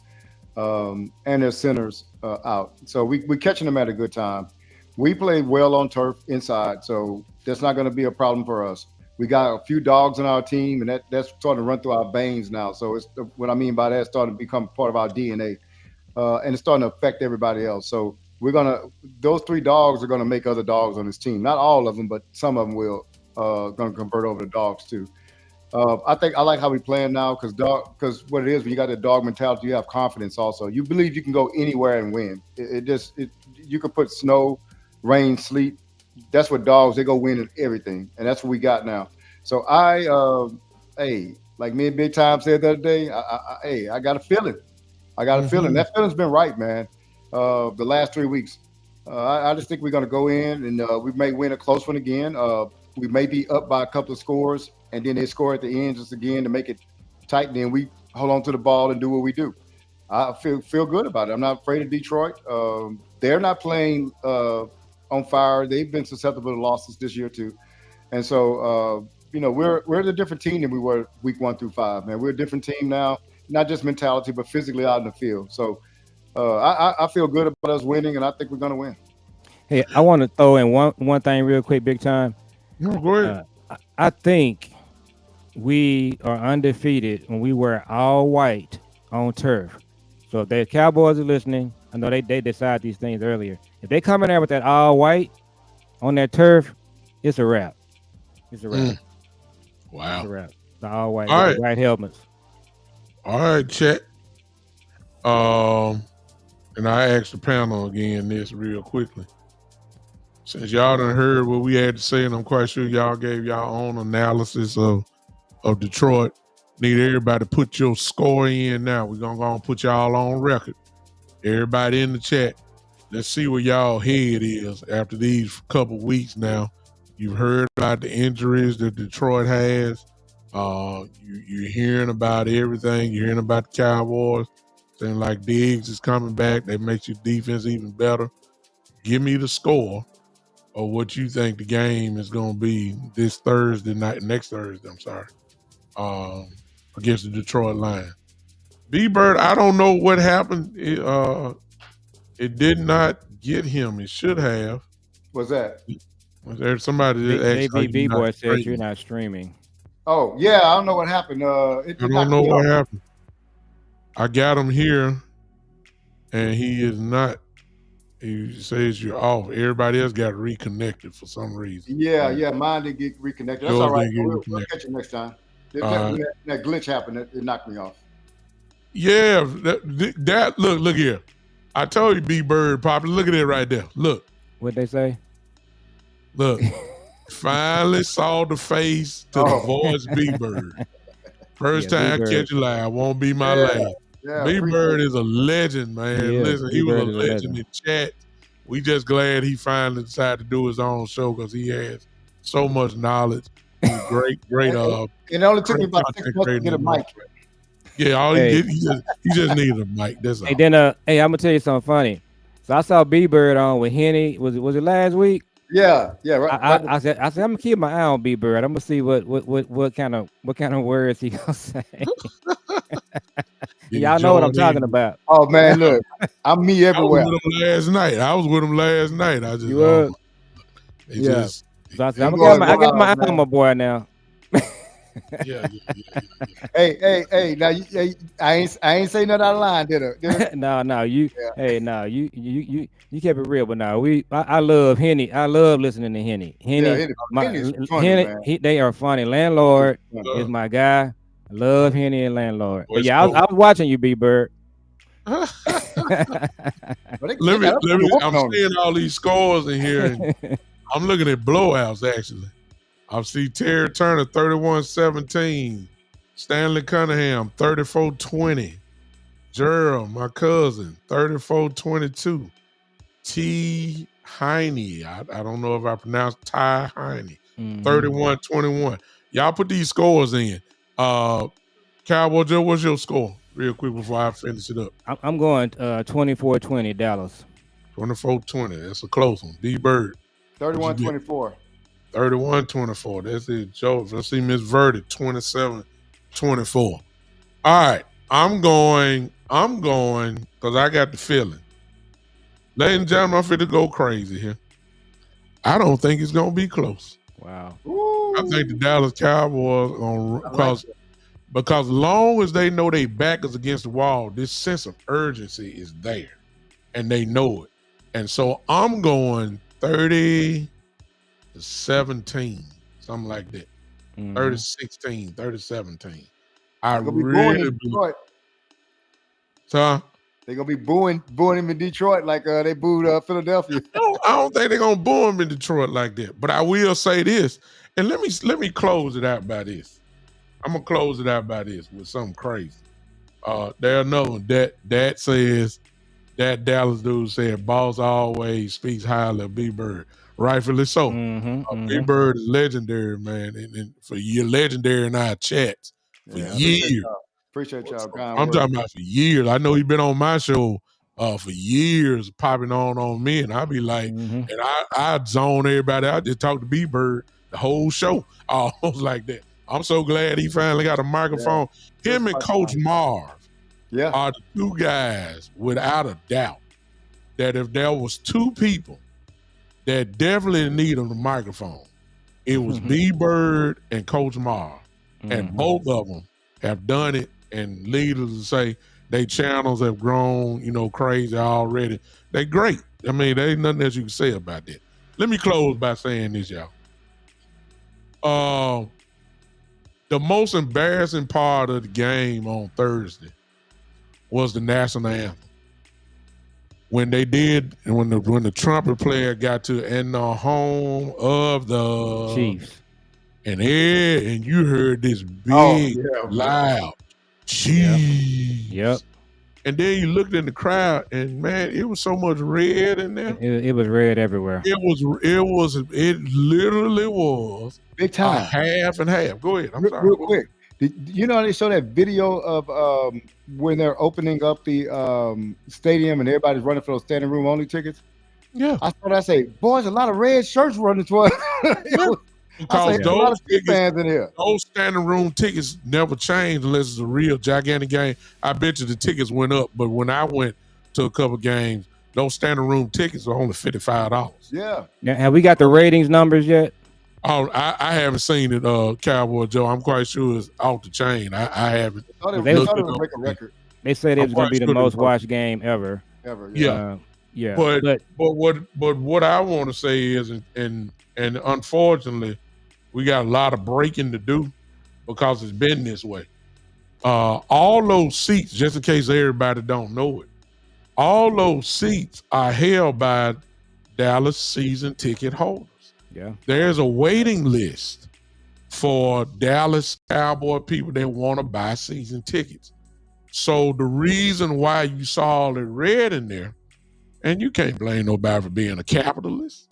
and their centers out. So we're catching them at a good time. We play well on turf inside, so that's not going to be a problem for us. We got a few dogs on our team, and that's starting to run through our veins now. So it's what I mean by that, it's starting to become part of our DNA, and it's starting to affect everybody else. So those three dogs are gonna make other dogs on this team. Not all of them, but some of them will gonna convert over to dogs too. I think I like how we playing now because what it is, when you got the dog mentality, you have confidence also. You believe you can go anywhere and win. You can put snow, rain, sleet. That's what dogs, they go win in everything. And that's what we got now. So like me and Big Time said the other day, I got a feeling. That feeling's been right, man. The last 3 weeks. I just think we're going to go in and we may win a close one again. We may be up by a couple of scores, and then they score at the end just again to make it tight. And then we hold on to the ball and do what we do. I feel good about it. I'm not afraid of Detroit. They're not playing on fire. They've been susceptible to losses this year too. And so, we're a different team than we were week 1 through 5, man. We're a different team now, not just mentality, but physically out in the field. So I feel good about us winning, and I think we're going to win. Hey, I want to throw in one thing real quick, Big Time. No, go ahead. I think we are undefeated when we wear all white on turf. So if the Cowboys are listening, I know they decide these things earlier. If they come in there with that all white on that turf, it's a wrap. It's a wrap. Wow. It's a wrap. The all white, all right. White helmets. All right, Chet. And I asked the panel again this real quickly. Since y'all done heard what we had to say, and I'm quite sure y'all gave y'all own analysis of Detroit, need everybody to put your score in now. We're going to go and put y'all on record. Everybody in the chat, let's see where y'all head is after these couple weeks now. You've heard about the injuries that Detroit has. You're hearing about everything. You're hearing about the Cowboys. Saying like Diggs is coming back. That makes your defense even better. Give me the score of what you think the game is going to be this Thursday night, next Thursday, I'm sorry, against the Detroit Lions. B-Bird, I don't know what happened. It did not get him. It should have. What's that? Was there somebody that asked? B-Boy said you're not streaming. Oh, yeah, I don't know what happened. I don't know what happened. I got him here, and he is not. He says you're off. Everybody else got reconnected for some reason. Yeah, mine didn't get reconnected. That's all right. We'll catch you next time. That glitch happened. It knocked me off. Yeah, that look here. I told you, B-Bird popular. Look at it right there. Look. What'd they say? Look. Finally saw the face to the voice, B-Bird. First time catch you live. Won't be my last. Yeah, B-Bird is a legend, man. He is. Listen, he was a B-Bird is a legend legend. in chat. We just glad he finally decided to do his own show because he has so much knowledge. He's a great And it only took me about 6 content months to creator. get a mic. Yeah, all Hey. he did, he just needed a mic. That's all. Hey, then hey, I'm gonna tell you something funny. So I saw B-Bird on with Henny. Was it last week? Yeah, right. I said I'm gonna keep my eye on B-Bird. I'm gonna see what kind of words he gonna say. Y'all know what I'm talking about. Oh man, look, I'm me everywhere. I was with him last night. I just You was? yeah. So I said, I got my eye on my boy now. Yeah. Hey, now I ain't say nothing out of line, did I? No, you. Yeah. Hey, no, you kept it real, but no, I love Henny. I love listening to Henny. Henny's funny, they are funny. Landlord is my guy. I love Henny and Landlord. But yeah, I was watching you, B-Bird. I'm seeing all these scores in here, and I'm looking at blowouts actually. I see Terry Turner 31-17, Stanley Cunningham 34-20, Gerald, my cousin, 34-22, T. Heine, I don't know if I pronounced Ty Heine, 31-21. Y'all put these scores in. Cowboy Joe, what's your score? Real quick before I finish it up. I'm going 24-20 Dallas. 24-20. That's a close one. D-Bird. 31-24. 31-24. That's it, Joe. Let's see Miss Verdi, 27-24. All right. I'm going because I got the feeling. Ladies and gentlemen, I'm finna go crazy here. I don't think it's gonna be close. Wow. Ooh. I think the Dallas Cowboys because long as they know their back is against the wall, this sense of urgency is there. And they know it. And so I'm going 30-17, something like that. 30-16, 30-17. I really believe. So they're gonna be booing him in Detroit like they booed Philadelphia. I don't think they're gonna boo him in Detroit like that. But I will say this, and let me close it out by this. I'm gonna close it out by this with something crazy. There's another one that says that Dallas dude said boss always speaks highly of B-Bird. Rightfully so. B-Bird is legendary, man, and for years, legendary in our chats for years. Appreciate y'all. I'm talking about for years. I know he's been on my show for years, popping on me, and I be like, and I zone everybody. I just talk to B-Bird the whole show, almost like that. I'm so glad he finally got a microphone. Yeah. Him and Coach Marv are the two guys, without a doubt, that if there was two people that definitely need a microphone, it was B-Bird and Coach Marv. And both of them have done it, and leaders to say they channels have grown, crazy already. They great. I mean, there ain't nothing else you can say about that. Let me close by saying this, y'all. The most embarrassing part of the game on Thursday was the national anthem. When they did, and when the trumpet player got to "In the home of the Chiefs," and you heard this big, loud Chiefs. Yep. And then you looked in the crowd, and man, it was so much red in there. It was red everywhere. It literally was big time. Half and half. Go ahead. I'm sorry. Real quick. You know they show that video of when they're opening up the stadium and everybody's running for those standing room only tickets? Yeah. I thought I say, boys, a lot of red shirts running towards. Because a lot of fans in here. Those standing room tickets never change unless it's a real gigantic game. I bet you the tickets went up, but when I went to a couple games, those standing room tickets are only $55. Yeah. Now, have we got the ratings numbers yet? Oh, I haven't seen it, Cowboy Joe. I'm quite sure it's off the chain. I haven't. They thought it would break a record. They said it was going to be the most watched game ever. Yeah. Yeah. But what I want to say is, and unfortunately, we got a lot of breaking to do because it's been this way. All those seats, just in case everybody don't know it, all those seats are held by Dallas season ticket holders. Yeah. There's a waiting list for Dallas Cowboy people that want to buy season tickets. So the reason why you saw all the red in there, and you can't blame nobody for being a capitalist,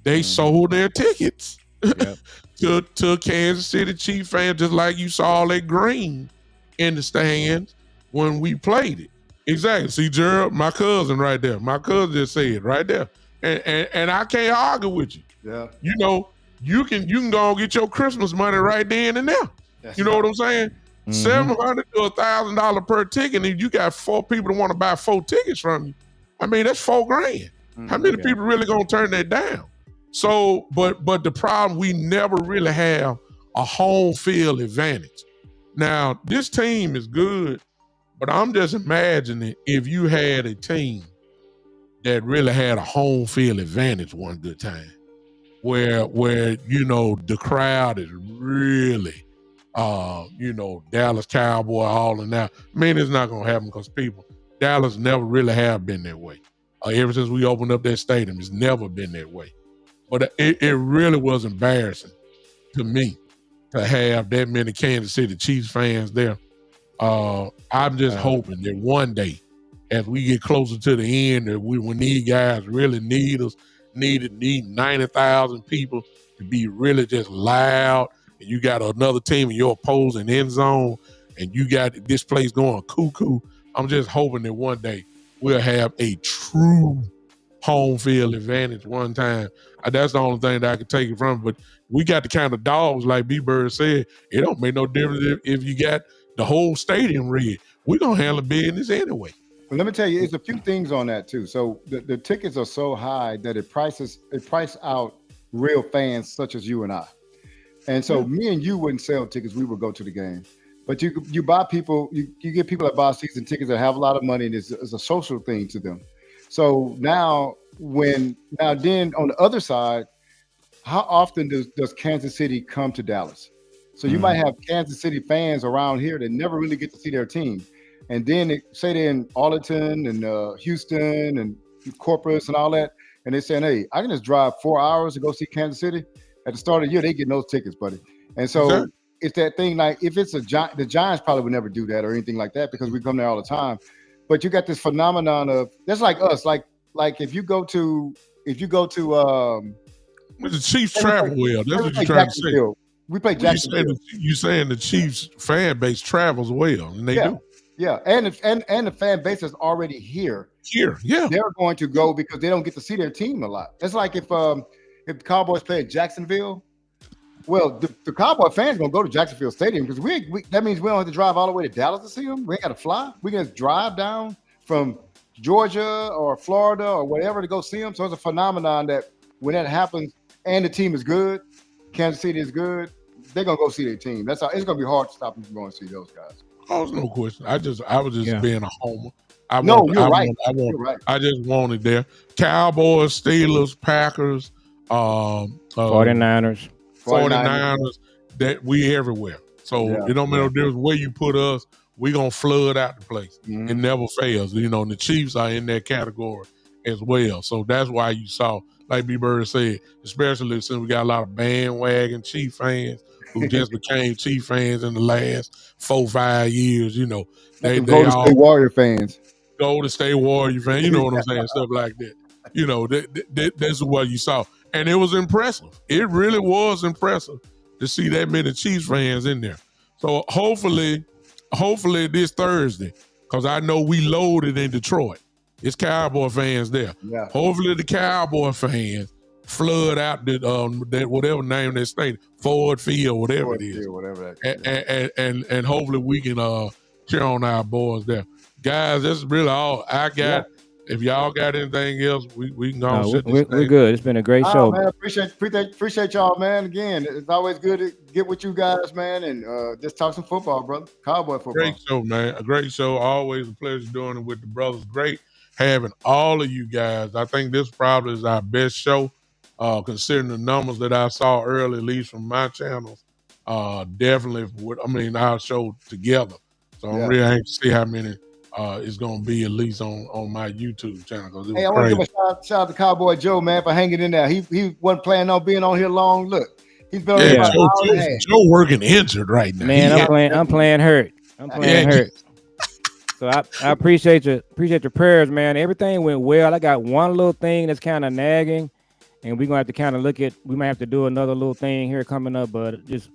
they sold their tickets to Kansas City Chiefs fans, just like you saw all that green in the stands when we played it. Exactly. See, Gerald, my cousin right there. My cousin just said it right there. And I can't argue with you. Yeah. You know, you can go and get your Christmas money right then and there. You know what I'm saying? $700 to $1,000 per ticket, and you got 4 people that want to buy 4 tickets from you. I mean, that's $4,000. How many people really gonna turn that down? So, but the problem, we never really have a home field advantage. Now, this team is good, but I'm just imagining if you had a team that really had a home field advantage one good time, where you know the crowd is really you know, Dallas Cowboy all in that. I mean, it's not gonna happen because Dallas never really have been that way. Ever since we opened up that stadium, it's never been that way. But it really was embarrassing to me to have that many Kansas City Chiefs fans there. I'm just hoping that one day, as we get closer to the end, that when these guys really need 90,000 people to be really just loud, and you got another team in your opposing end zone, and you got this place going cuckoo. I'm just hoping that one day we'll have a true home field advantage one time. That's the only thing that I can take it from. But we got the kind of dogs, like B-Bird said, it don't make no difference if you got the whole stadium red. We're going to handle business anyway. Well, let me tell you, it's a few things on that too. So the tickets are so high that it price out real fans such as you and I. And so me and you wouldn't sell tickets. We would go to the game. But you buy people, you get people that buy season tickets that have a lot of money, and it's a social thing to them. So now then on the other side, how often does Kansas City come to Dallas? So you might have Kansas City fans around here that never really get to see their team. And then say they're in Arlington and Houston and Corpus and all that, and they're saying, hey, I can just drive 4 hours to go see Kansas City. At the start of the year, they get those tickets, buddy. And so it's that thing, like if it's the Giants probably would never do that or anything like that because we come there all the time. But you got this phenomenon of that's like us, like if you go to the Chiefs travel well. That's what you're trying to say. We play Jacksonville. You saying the Chiefs fan base travels well, and they do. Yeah, and the fan base is already here. They're going to go because they don't get to see their team a lot. That's like if the Cowboys play at Jacksonville, well, the Cowboy fans gonna go to Jacksonville Stadium because we that means we don't have to drive all the way to Dallas to see them. We ain't got to fly. We can just drive down from Georgia or Florida or whatever to go see them. So it's a phenomenon that when that happens and the team is good, Kansas City is good, they're gonna go see their team. That's how it's gonna be hard to stop them from going to see those guys. Oh, no question. I was just being a homer. You're right. I just wanted there. Cowboys, Steelers, Packers, 49ers, that we everywhere. So it don't make no difference where you put us. We gonna flood out the place. It never fails. You know, and the Chiefs are in that category as well. So that's why you saw, like B Bird said, especially since we got a lot of bandwagon Chief fans who just became Chief fans in the last 4-5 years. You know, they all State Warrior fans. Golden State Warrior fans. You know what I'm saying? Stuff like that. You know, that's what you saw. And it was impressive. It really was impressive to see that many Chiefs fans in there. So hopefully this Thursday, because I know we loaded in Detroit. It's Cowboy fans there. Yeah. Hopefully the Cowboy fans flood out that whatever name that state, Ford Field, whatever it is. Whatever that and hopefully we can cheer on our boys there. Guys, that's really all I got. Yeah. If y'all got anything else, we can go. We're good. It's been a great show. Man, appreciate y'all, man. Again, it's always good to get with you guys, man, and just talk some football, brother. Cowboy football. Great show, man. A great show. Always a pleasure doing it with the brothers. Great having all of you guys. I think this probably is our best show, considering the numbers that I saw early, at least from my channels. Definitely, our show together. So I'm really anxious to see how many it's going to be, at least on my YouTube channel. Hey, I want to give a shout out to Cowboy Joe, man, for hanging in there. He wasn't planning on being on here long. Look, he's been on here about Joe working injured right now. Man, I'm playing hurt. I'm playing hurt. So I appreciate your prayers, man. Everything went well. I got one little thing that's kind of nagging, and we're gonna have to kind of we might have to do another little thing here coming up, but just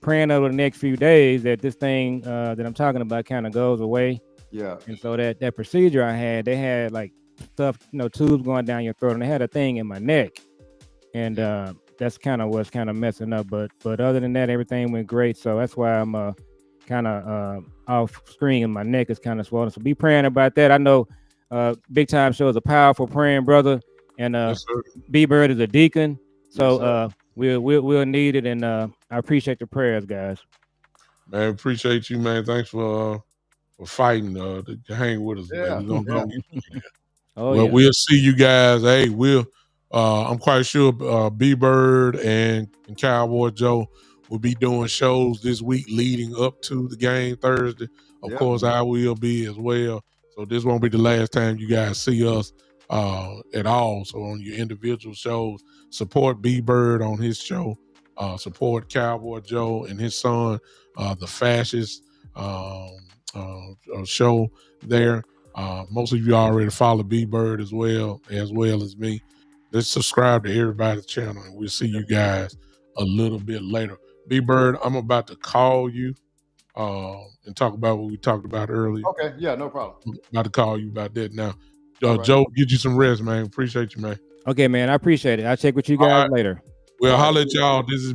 praying over the next few days that this thing that I'm talking about kind of goes away. Yeah. And so that procedure I had, they had like stuff, tubes going down your throat, and they had a thing in my neck, and that's kind of what's kind of messing up. But other than that, everything went great. So that's why I'm kind of off screen, and my neck is kind of swollen. So be praying about that. I know Big Time Show is a powerful praying brother, and Yes, B Bird is a deacon. So Yes, we'll need it, and I appreciate the prayers, guys. man, appreciate you, man. Thanks for fighting to hang with us, man. We're gonna go. Oh, Well, yeah. we'll see you guys. Hey, I'm quite sure B Bird and Cowboy Joe will be doing shows this week leading up to the game Thursday. Of course, I will be as well. So this won't be the last time you guys see us at all. So on your individual shows, support B Bird on his show. Support Cowboy Joe and his son, the Fascist show there. Most of you already follow B Bird as well as me. Let's subscribe to everybody's channel, and we'll see you guys a little bit later. B Bird, I'm about to call you and talk about what we talked about earlier. Okay, yeah, no problem. I'm about to call you about that now. Right. Joe, get you some rest, man. Appreciate you, man. Okay, man. I appreciate it. I'll check with you guys later. Well, holla at y'all. This is